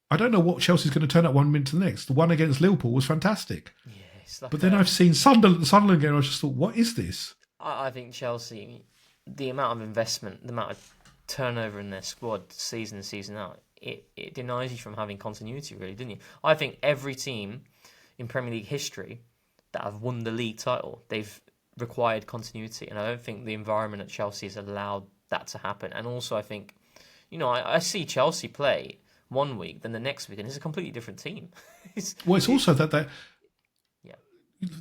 I don't know what Chelsea's going to turn up 1 minute to the next. The one against Liverpool was fantastic. Yes, like but then I've seen the Sunderland game, I just thought, what is this? I think Chelsea, the amount of investment, the amount of turnover in their squad season in, season out, it denies you from having continuity, really, didn't you? I think every team in Premier League history that have won the league title, they've required continuity, and I don't think the environment at Chelsea has allowed that to happen. And also, I think, I see Chelsea play 1 week, then the next week, and it's a completely different team. It's also that they... Yeah.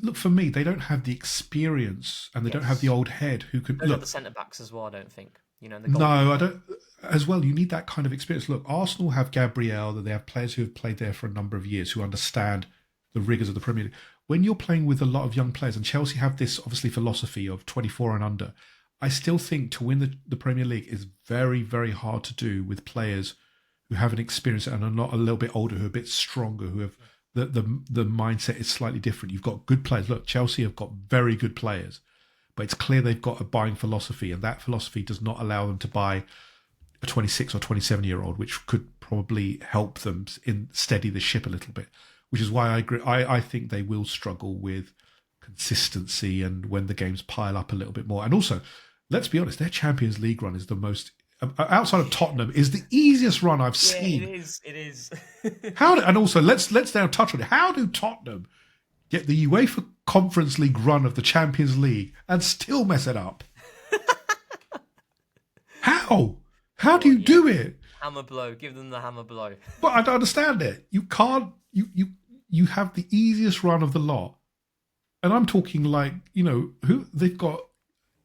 Look, for me, they don't have the experience and they don't have the old head who could... Look, the centre-backs as well, I don't think. No, I don't... As well, you need that kind of experience. Look, Arsenal have Gabriel, that they have players who have played there for a number of years, who understand the rigours of the Premier League. When you're playing with a lot of young players, and Chelsea have this, obviously, philosophy of 24 and under, I still think to win the Premier League is very, very hard to do with players who have an experience and are not a little bit older, who are a bit stronger, who have... The mindset is slightly different. You've got good players. Look, Chelsea have got very good players, but it's clear they've got a buying philosophy, and that philosophy does not allow them to buy a 26 or 27-year-old, which could probably help them steady the ship a little bit, which is why I agree. I think they will struggle with consistency and when the games pile up a little bit more. And also, let's be honest, their Champions League run is the most... outside of Tottenham, is the easiest run I've seen. It is. And also, let's now touch on it. How do Tottenham get the UEFA Conference League run of the Champions League and still mess it up? How? How do you do it? Hammer blow. Give them the hammer blow. But I don't understand it. You can't... You have the easiest run of the lot. And I'm talking like, who they've got...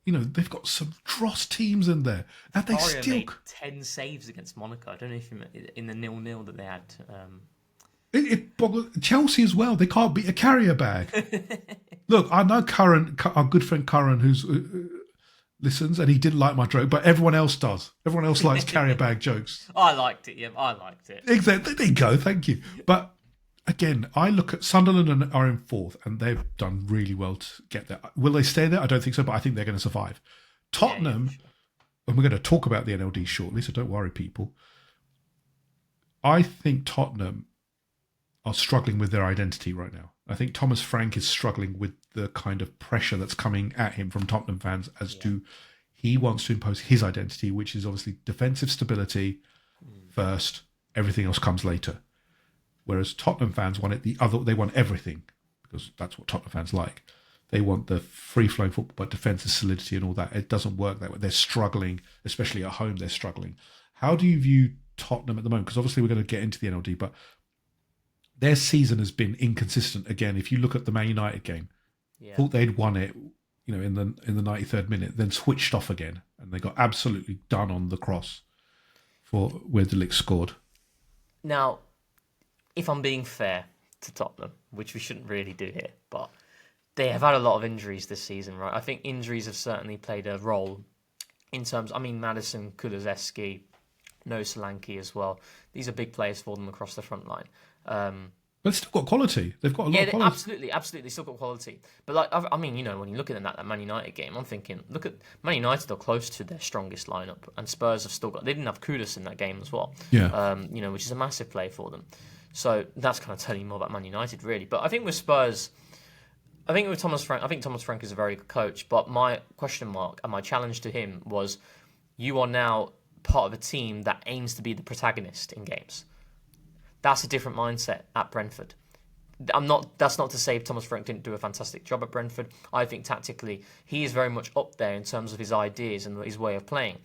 they've got some dross teams in there, and they still made 10 saves against Monaco. I don't know if you remember, in the 0-0 that they had. Chelsea as well. They can't beat a carrier bag. Look, I know our good friend Curran, who's listens, and he didn't like my joke, but everyone else does. Everyone else likes carrier bag jokes. I liked it. Yeah, I liked it. Exactly. There you go. Thank you. But again, I look at Sunderland and are in fourth, and they've done really well to get there. Will they stay there? I don't think so, but I think they're going to survive. Tottenham, sure. And we're going to talk about the NLD shortly, so don't worry, people. I think Tottenham are struggling with their identity right now. I think Thomas Frank is struggling with the kind of pressure that's coming at him from Tottenham fans as to he wants to impose his identity, which is obviously defensive stability first, everything else comes later. Whereas Tottenham fans want it they want everything, because that's what Tottenham fans like. They want the free-flowing football, but defensive solidity and all that. It doesn't work that way. They're struggling, especially at home, they're struggling. How do you view Tottenham at the moment? Because obviously we're going to get into the NLD, but their season has been inconsistent again. If you look at the Man United game, thought they'd won it, in the 93rd minute, then switched off again, and they got absolutely done on the cross for where De Ligt scored. Now, if I'm being fair to Tottenham, which we shouldn't really do here, but they have had a lot of injuries this season, right? I think injuries have certainly played a role in terms... Maddison, Kulusevski, No Solanke as well. These are big players for them across the front line. But they've still got quality. They've got a lot Yeah, of quality. absolutely, they still got quality. But like, I mean, when you're looking at that Man United game, I'm thinking, look at Man United are close to their strongest lineup, and Spurs have still got. They didn't have Kudus in that game as well. Yeah. Which is a massive play for them. So that's kind of telling you more about Man United, really. But I think with Spurs, I think with Thomas Frank, I think Thomas Frank is a very good coach. But my question mark and my challenge to him was, you are now part of a team that aims to be the protagonist in games. That's a different mindset at Brentford. That's not to say Thomas Frank didn't do a fantastic job at Brentford. I think tactically he is very much up there in terms of his ideas and his way of playing.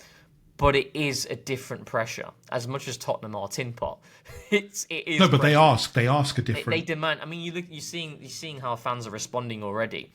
But it is a different pressure. As much as Tottenham are tin pot, it is. No, but pressure. they ask a different. They demand. I mean, you're seeing how fans are responding already.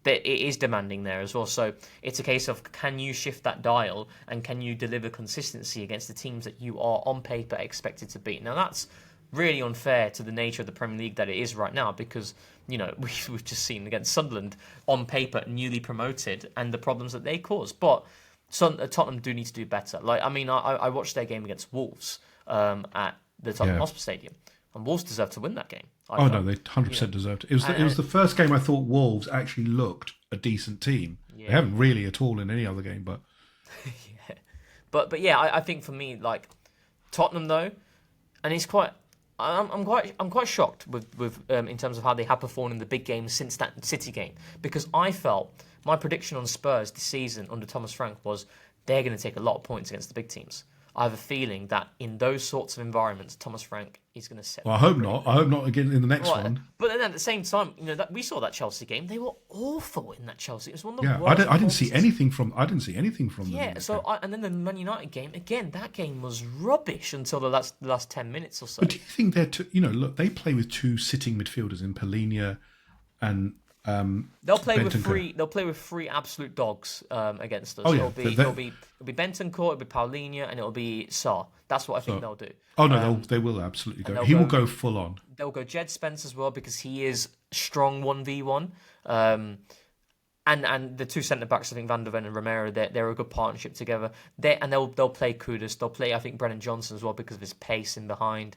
That it is demanding there as well. So it's a case of, can you shift that dial and can you deliver consistency against the teams that you are on paper expected to beat? Now that's really unfair to the nature of the Premier League that it is right now, because we've just seen against Sunderland on paper newly promoted and the problems that they cause. But Tottenham do need to do better. Like, I mean, I watched their game against Wolves at the Tottenham Hotspur Stadium, and Wolves deserved to win that game. No, they 100% deserved it. It was the first game I thought Wolves actually looked a decent team. Yeah. They haven't really at all in any other game, but yeah. But yeah, I think for me, like Tottenham though, and it's quite. I'm quite shocked with in terms of how they have performed in the big games since that City game, because I felt my prediction on Spurs this season under Thomas Frank was they're going to take a lot of points against the big teams. I have a feeling that in those sorts of environments, Thomas Frank is going to set. Well, I hope not. I hope not again in the next one. But then at the same time, that we saw that Chelsea game. They were awful in that Chelsea. It was one of the worst. I didn't see anything from. them. Yeah. And then the Man United game again. That game was rubbish until the last 10 minutes or so. But do you think look, they play with two sitting midfielders in Palhinha and. They'll play Bentancur. with three absolute dogs against us. Oh, yeah. It'll be Bentancur, it'll be Paulinho, and it'll be Sarr. That's what I think they'll do. Oh no, they will absolutely go. He will go full on. They'll go Jed Spence as well, because he is strong 1v1. And the two centre backs, I think Van der Ven and Romero, they're a good partnership together. They'll play Kudus. They'll play, I think, Brennan Johnson as well, because of his pace in behind.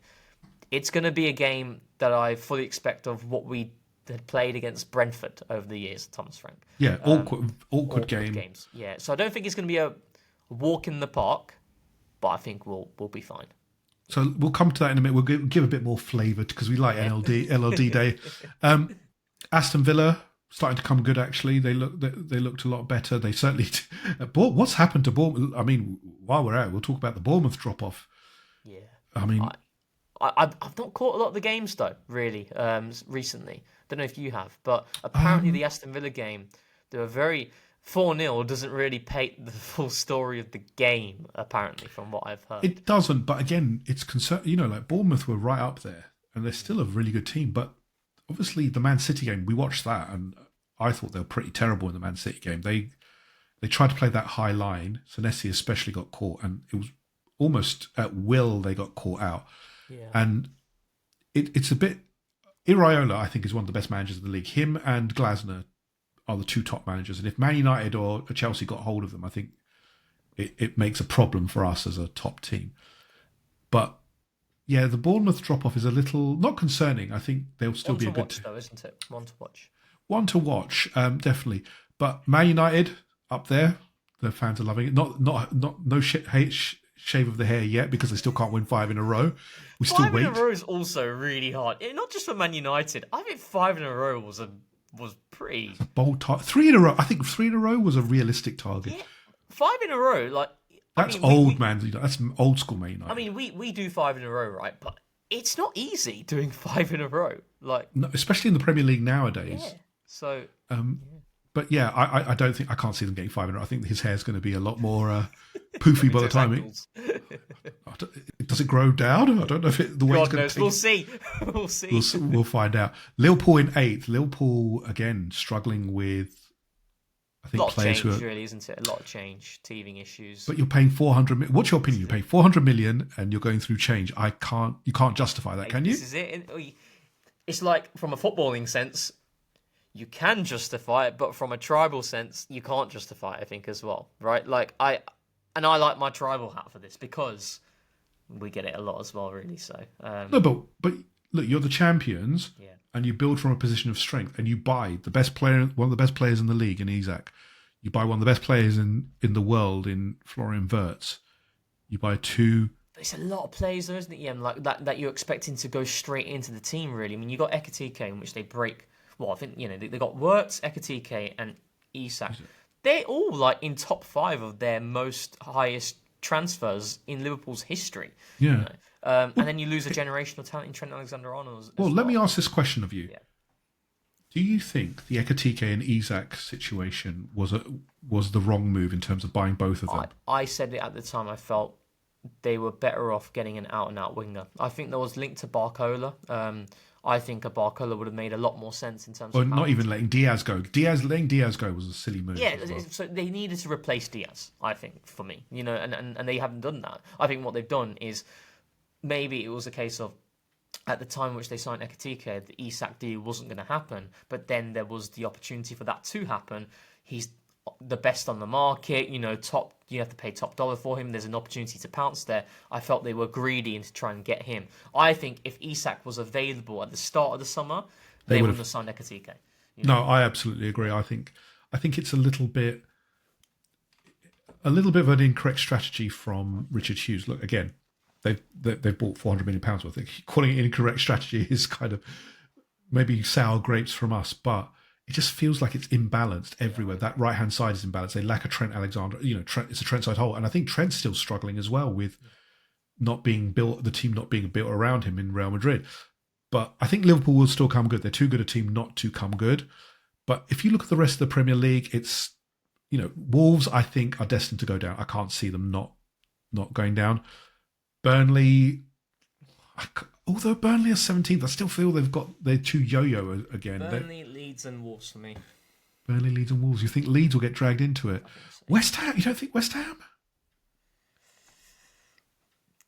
It's going to be a game that I fully expect of what we had played against Brentford over the years, Thomas Frank. Yeah, awkward games. Yeah, so I don't think it's going to be a walk in the park, but I think we'll be fine. So we'll come to that in a minute. We'll give a bit more flavour because we like LLD Day. Aston Villa starting to come good. Actually, they looked a lot better. They certainly. What's happened to Bournemouth? I mean, while we're out, we'll talk about the Bournemouth drop off. Yeah, I mean, I've not caught a lot of the games though. Really, recently. Don't know if you have, but apparently the Aston Villa game, they were very 4-0 doesn't really paint the full story of the game. Apparently, from what I've heard, it doesn't. But again, it's concern. Like Bournemouth were right up there, and they're still a really good team. But obviously, the Man City game, we watched that, and I thought they were pretty terrible in the Man City game. They tried to play that high line. Senesi especially got caught, and it was almost at will they got caught out. Yeah. And it's a bit. Iraola, I think, is one of the best managers in the league. Him and Glasner are the two top managers. And if Man United or Chelsea got hold of them, I think it makes a problem for us as a top team. But yeah, the Bournemouth drop-off is a little, not concerning. I think they'll still be a good team. Though, isn't it? One to watch. One to watch, definitely. But Man United, up there, the fans are loving it. No shave of the hair yet, because they still can't win 5 in a row. We still wait. 5 in a row is also really hard. Not just for Man United. I think 5 in a row was pretty. It's a bold target. 3 in a row. I think 3 in a row was a realistic target. Yeah, 5 in a row, like that's old, man. That's old school Man United. I mean, we do 5 in a row, right? But it's not easy doing 5 in a row, like no, especially in the Premier League nowadays. Yeah. So. But yeah, I don't think I can't see them getting 5 in a row. I think his hair's going to be a lot more poofy by the time does it grow down? I don't know if the way it's going to. We'll see. We'll see. We'll find out. Liverpool in 8th. Liverpool again struggling with. I think a lot players of change, who are, really, isn't it? A lot of change, teething issues. But you're paying 400 million. What's your opinion? You pay 400 million and you're going through change. You can't justify that, can you? This is it. It's like, from a footballing sense, you can justify it, but from a tribal sense, you can't justify it, I think, as well, right? Like, I like my tribal hat for this, because we get it a lot as well, really. So no, but look, you're the champions, Yeah. and you build from a position of strength, and you buy the best player, one of the best players in the league, in Isak. You buy one of the best players in the world in Florian Wirtz. You buy two. It's a lot of players, though, isn't it, Ian? Like that you're expecting to go straight into the team, really. I mean, you got Ekatike, in which they break. Well, I think, they got Wirtz, Ekatike, and Isak. They're all like in top 5 of their most highest transfers in Liverpool's history. Yeah. And then you lose a generational talent in Trent Alexander-Arnold. Well, let me ask this question of you. Yeah. Do you think the Ekatike and Isak situation was the wrong move in terms of buying both of them? I said it at the time. I felt they were better off getting an out-and-out winger. I think there was linked to Barcola. I think a Barcola would have made a lot more sense in terms of... Not even letting Diaz go. Letting Diaz go was a silly move. Yeah, so they needed to replace Diaz, I think, for me. And they haven't done that. I think what they've done is maybe it was a case of at the time which they signed Ekatike, the Isak deal wasn't going to happen, but then there was the opportunity for that to happen. He's the best on the market, top. You have to pay top dollar for him. There's an opportunity to pounce there. I felt they were greedy and to try and get him. I think if Isak was available at the start of the summer, they wouldn't have signed Ekatike. No, I absolutely agree. I think it's a little bit of an incorrect strategy from Richard Hughes. Look, again, they've bought £400 million worth. Calling it incorrect strategy is kind of maybe sour grapes from us, but it just feels like it's imbalanced everywhere. That right-hand side is imbalanced. They lack a Trent Alexander. It's a Trent side hole. And I think Trent's still struggling as well with not being built, the team not being built around him in Real Madrid. But I think Liverpool will still come good. They're too good a team not to come good. But if you look at the rest of the Premier League, it's, Wolves, I think, are destined to go down. I can't see them not going down. Burnley, although Burnley are 17th, I still feel they're too yo-yo again. Burnley, Leeds and Wolves for me. Burnley, Leeds and Wolves. You think Leeds will get dragged into it? So. West Ham? You don't think West Ham?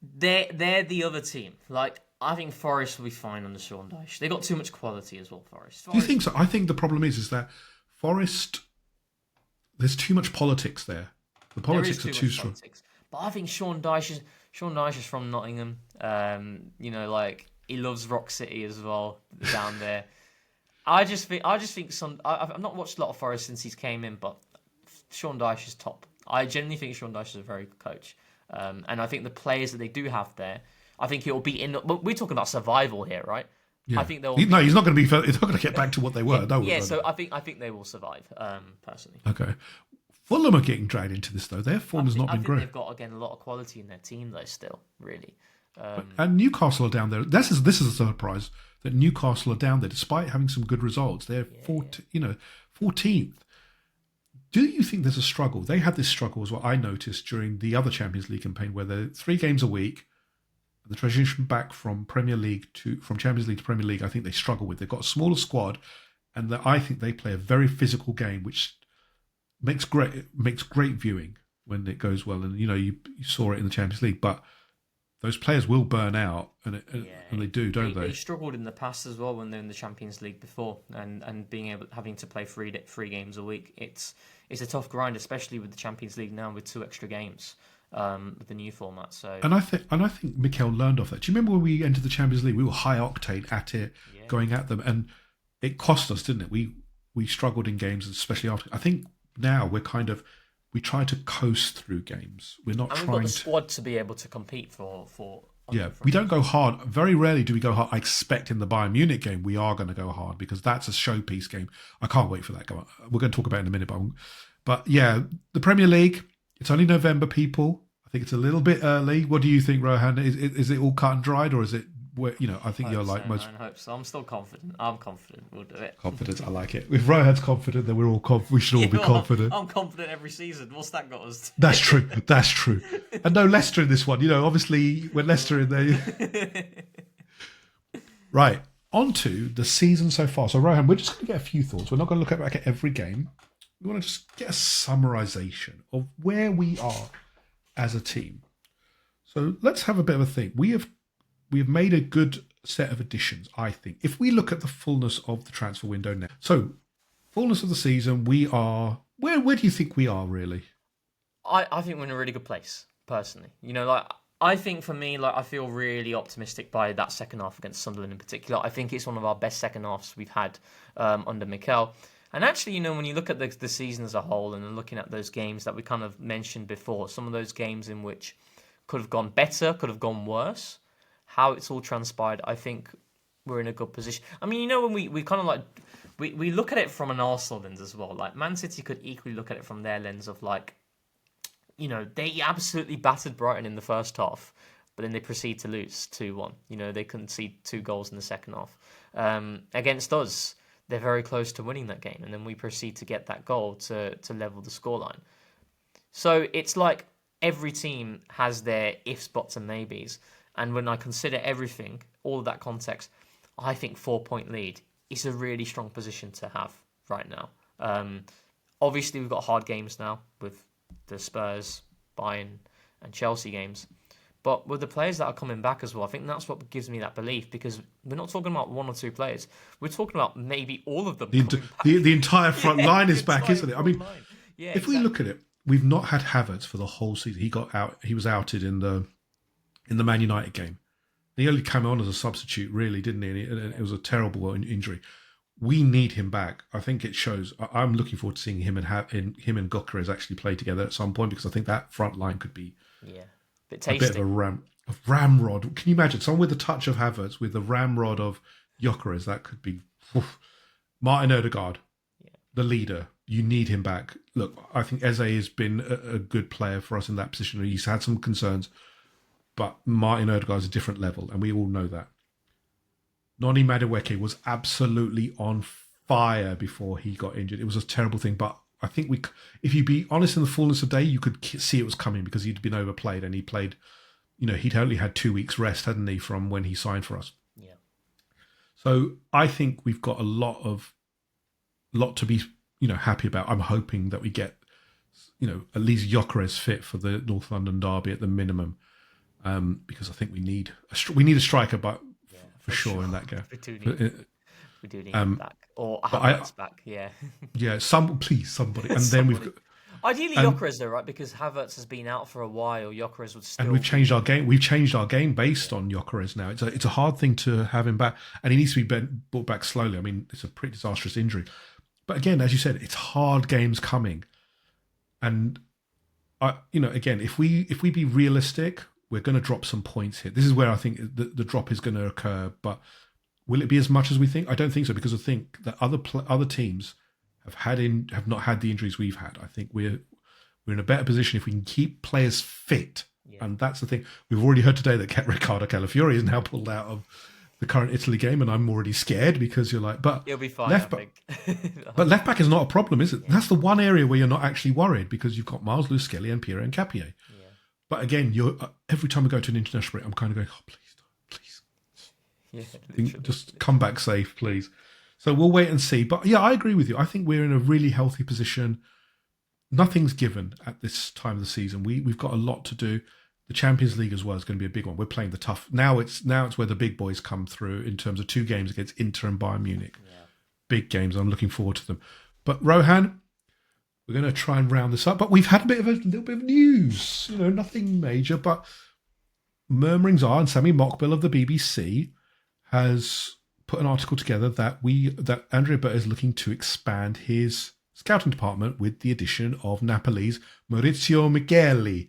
They're the other team. Like, I think Forest will be fine under Sean Dyche. They got too much quality as well, Forest. Do you think so? I think the problem is that Forest, there's too much politics there. The politics are too strong. Politics. But I think Sean Dyche is from Nottingham. He loves Rock City as well down there. I just think I've not watched a lot of Forest since he's came in, but Sean Dyche is top. I genuinely think Sean Dyche is a very good coach, and I think the players that they do have there, I think he'll be in. But we're talking about survival here, right? Yeah. I think they'll. No, he's not going to be. He's not going to get back to what they were. So I think they will survive. Personally. Okay. Fulham are getting dragged into this though. Their form has not been great. They've got again a lot of quality in their team though. Still, really. And Newcastle are down there. This is a surprise that Newcastle are down there despite having some good results. They're 14th. Do you think there's a struggle? They had this struggle as well. I noticed during the other Champions League campaign where they're 3 games a week. The transition back from Champions League to Premier League, I think they struggle with. They've got a smaller squad, and I think they play a very physical game, which makes great viewing when it goes well. And you saw it in the Champions League, but those players will burn out, and they do, don't they? They struggled in the past as well when they're in the Champions League before, and having to play 3 games a week. It's a tough grind, especially with the Champions League now with 2 extra games. With the new format, and I think Mikel learned off that. Do you remember when we entered the Champions League? We were high octane at it, going at them, and it cost us, didn't it? We struggled in games, especially after. I think now we try to coast through games. We're not trying. We've got the squad to be able to compete for. We don't go hard. Very rarely do we go hard. I expect in the Bayern Munich game we are going to go hard because that's a showpiece game. I can't wait for that. We're going to talk about it in a minute, but yeah, the Premier League. It's only November, people. I think it's a little bit early. What do you think, Rohan? Is it all cut and dried, or is it? I think you're like most. I hope so. I'm still confident. I'm confident. We'll do it. Confidence. I like it. If Rohan's confident, then we're all we should all be confident. I'm confident every season. What's that got us? That's true. That's true. And no Leicester in this one. Obviously when Leicester in there. Right. On to the season so far. So Rohan, we're just going to get a few thoughts. We're not going to look back at every game. We want to just get a summarization of where we are as a team. So let's have a bit of a think. We have made a good set of additions, I think. If we look at the fullness of the transfer window now. So, fullness of the season, we are... Where do you think we are, really? I think we're in a really good place, personally. I think for me, like I feel really optimistic by that second half against Sunderland in particular. I think it's one of our best second halves we've had under Mikel. And actually, when you look at the season as a whole and looking at those games that we kind of mentioned before, some of those games in which could have gone better, could have gone worse, how it's all transpired, I think we're in a good position. I mean, when we kind of like, we look at it from an Arsenal lens as well. Like Man City could equally look at it from their lens of like, they absolutely battered Brighton in the first half, but then they proceed to lose 2-1. They concede 2 goals in the second half. Against us, they're very close to winning that game, and then we proceed to get that goal to level the scoreline. So it's like every team has their ifs, buts, and maybes. And when I consider everything, all of that context, I think 4-point lead is a really strong position to have right now. Obviously, we've got hard games now with the Spurs, Bayern, and Chelsea games. But with the players that are coming back as well, I think that's what gives me that belief, because we're not talking about 1 or 2 players. We're talking about maybe all of them. The entire front line is back, isn't it? I mean, if we look at it, we've not had Havertz for the whole season. He got out. He was outed in the Man United game. He only came on as a substitute, really, didn't he? And it was a terrible injury. We need him back. I think it shows. I'm looking forward to seeing him and Gyökeres actually play together at some point, because I think that front line could be a bit of a ramrod. Can you imagine someone with a touch of Havertz with the ramrod of Gyökeres? That could be Martin Odegaard, the leader. You need him back. Look, I think Eze has been a good player for us in that position. He's had some concerns, but Martin Odegaard is a different level, and we all know that. Noni Madueke was absolutely on fire before he got injured. It was a terrible thing, but I think if you be honest in the fullness of day, you could see it was coming, because he'd been overplayed, and he played, he'd only had 2 weeks rest, hadn't he, from when he signed for us. Yeah. So I think we've got a lot to be, happy about. I'm hoping that we get, at least Gyökeres fit for the North London derby at the minimum, because I think we need a striker, but for sure in that game. We do need him back, or Havertz back. Yeah. Yeah. Somebody, and then we've got. Ideally, Gyökeres though, right? Because Havertz has been out for a while. Gyökeres would still. And we've changed our game. We've changed our game based on Gyökeres now. It's a hard thing to have him back, and he needs to be brought back slowly. I mean, it's a pretty disastrous injury, but again, as you said, it's hard games coming, and again, if we be realistic, we're going to drop some points here. This is where I think the drop is going to occur, but will it be as much as we think? I don't think so, because I think that other teams have not had the injuries we've had. I think we're in a better position if we can keep players fit, and that's the thing. We've already heard today that Riccardo Calafiori is now pulled out of the current Italy game, and I'm already scared, because you're like, but he'll be fine. But left back is not a problem, is it? Yeah. That's the one area where you're not actually worried, because you've got Miles Lewis Skelly and Piero Nkapie. Yeah. But again, every time we go to an international break, I'm kind of going, oh, please. Yeah, just come back safe, please. So we'll wait and see. But yeah, I agree with you. I think we're in a really healthy position. Nothing's given at this time of the season. We've got a lot to do. The Champions League as well is going to be a big one. We're playing the tough. Now it's where the big boys come through in terms of 2 games against Inter and Bayern Munich. Yeah. Big games. I'm looking forward to them. But Rohan, we're going to try and round this up. But we've had a little bit of news. Nothing major, but murmurings are, and Sami Mokbel of the BBC has put an article together that Andrea Berta is looking to expand his scouting department with the addition of Napoli's Maurizio Micheli.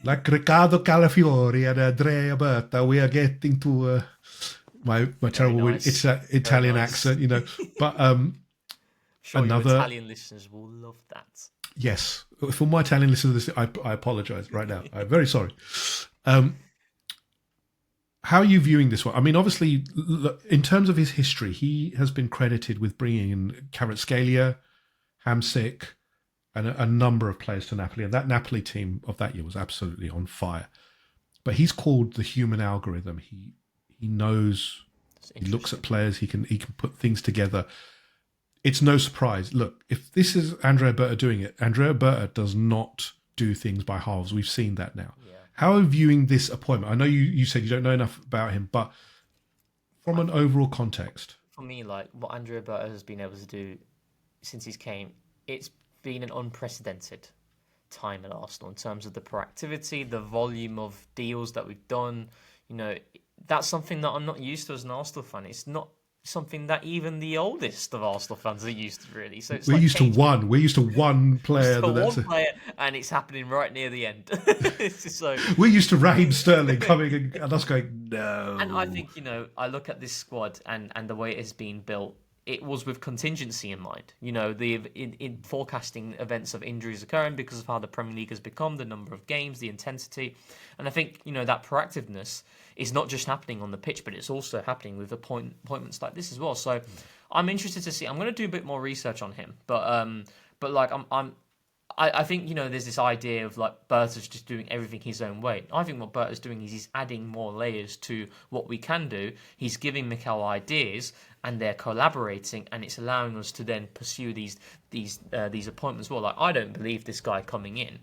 Like Riccardo Calafiori and Andrea Berta, we are getting to my terrible Italian accent, But sure your Italian listeners will love that. Yes, for my Italian listeners, I apologise right now. I'm very sorry. How are you viewing this one? I mean, obviously, in terms of his history, he has been credited with bringing in Kvaratskhelia, Hamsik, and a number of players to Napoli. And that Napoli team of that year was absolutely on fire. But he's called the human algorithm. He knows, he looks at players, he can put things together. It's no surprise. Look, if this is Andrea Berta doing it, Andrea Berta does not do things by halves. We've seen that now. Yeah. How are you viewing this appointment? I know you said you don't know enough about him, but from an overall context. For me, like what Andrea Berta has been able to do since he's came, it's been an unprecedented. time at Arsenal in terms of the proactivity, the volume of deals that we've done. That's something that I'm not used to as an Arsenal fan. It's not something that even the oldest of Arsenal fans are used to, really. So it's We're like used to changing one. We're used to one player. to one player, and it's happening right near the end. It's just so. We're used to Raheem Sterling coming and us going, no. And I think, I look at this squad and the way it has been built, it was with contingency in mind. In forecasting events of injuries occurring because of how the Premier League has become, the number of games, the intensity. And I think, that proactiveness is not just happening on the pitch, but it's also happening with appointments like this as well. So I'm interested to see. I'm going to do a bit more research on him. But like, I think, there's this idea of like Berta's just doing everything his own way. I think what Berta's doing is he's adding more layers to what we can do. He's giving Mikel ideas and they're collaborating, and it's allowing us to then pursue these appointments. Well, like, I don't believe this guy coming in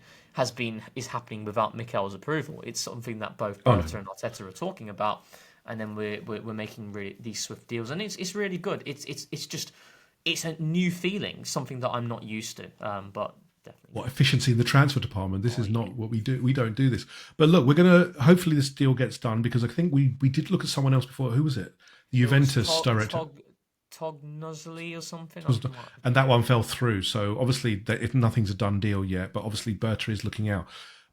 is happening without Mikel's approval. It's something that both Berta and Arteta are talking about, and then we're making really these swift deals, and it's really good. It's a new feeling, something that I'm not used to. But definitely. What efficiency in the transfer department. This is not what we do. We don't do this. But look, we're going to, hopefully this deal gets done, because I think we did look at someone else before. Who was it? The Juventus director. Tog Nuzzly or something. And that one fell through. So obviously if nothing's a done deal yet, but obviously Berta is looking out.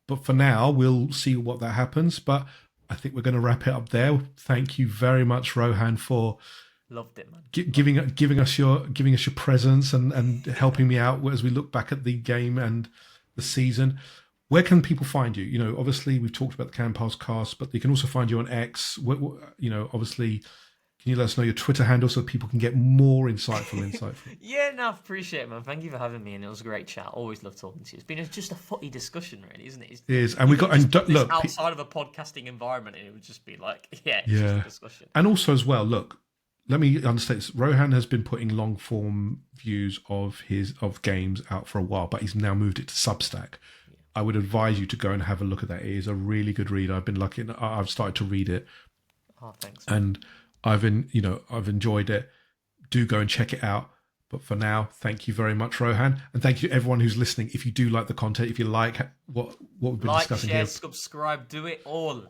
But for now, we'll see what that happens. But I think we're going to wrap it up there. Thank you very much, Rohan, for loved it, man. Giving us your presence and helping me out as we look back at the game and the season. Where can people find you? Obviously we've talked about the Camphouse Cast, but they can also find you on X. Obviously, can you let us know your Twitter handle so people can get more insightful? Yeah, no, I appreciate it, man. Thank you for having me, and it was a great chat. Always love talking to you. It's been just a footy discussion, really, isn't it? It is, and we got look outside of a podcasting environment, and it would just be like, just a discussion. And also as well, look. Let me understand this. Rohan has been putting long form views of games out for a while, but he's now moved it to Substack. Yeah. I would advise you to go and have a look at that. It is a really good read. I've been lucky. I've started to read it. Oh, thanks. And I've enjoyed it. Do go and check it out. But for now, thank you very much, Rohan, and thank you to everyone who's listening. If you do like the content, if you like what we've been discussing share, here, subscribe, do it all.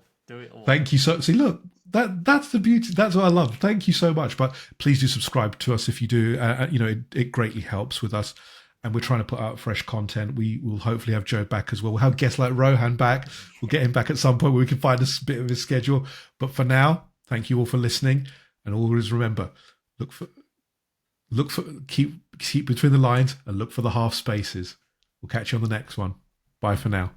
Thank you so. See, look, that's the beauty. That's what I love. Thank you so much. But please do subscribe to us if you do. It greatly helps with us. And we're trying to put out fresh content. We will hopefully have Joe back as well. We'll have guests like Rohan back. We'll get him back at some point where we can find a bit of his schedule. But for now, thank you all for listening. And always remember, keep between the lines and look for the half spaces. We'll catch you on the next one. Bye for now.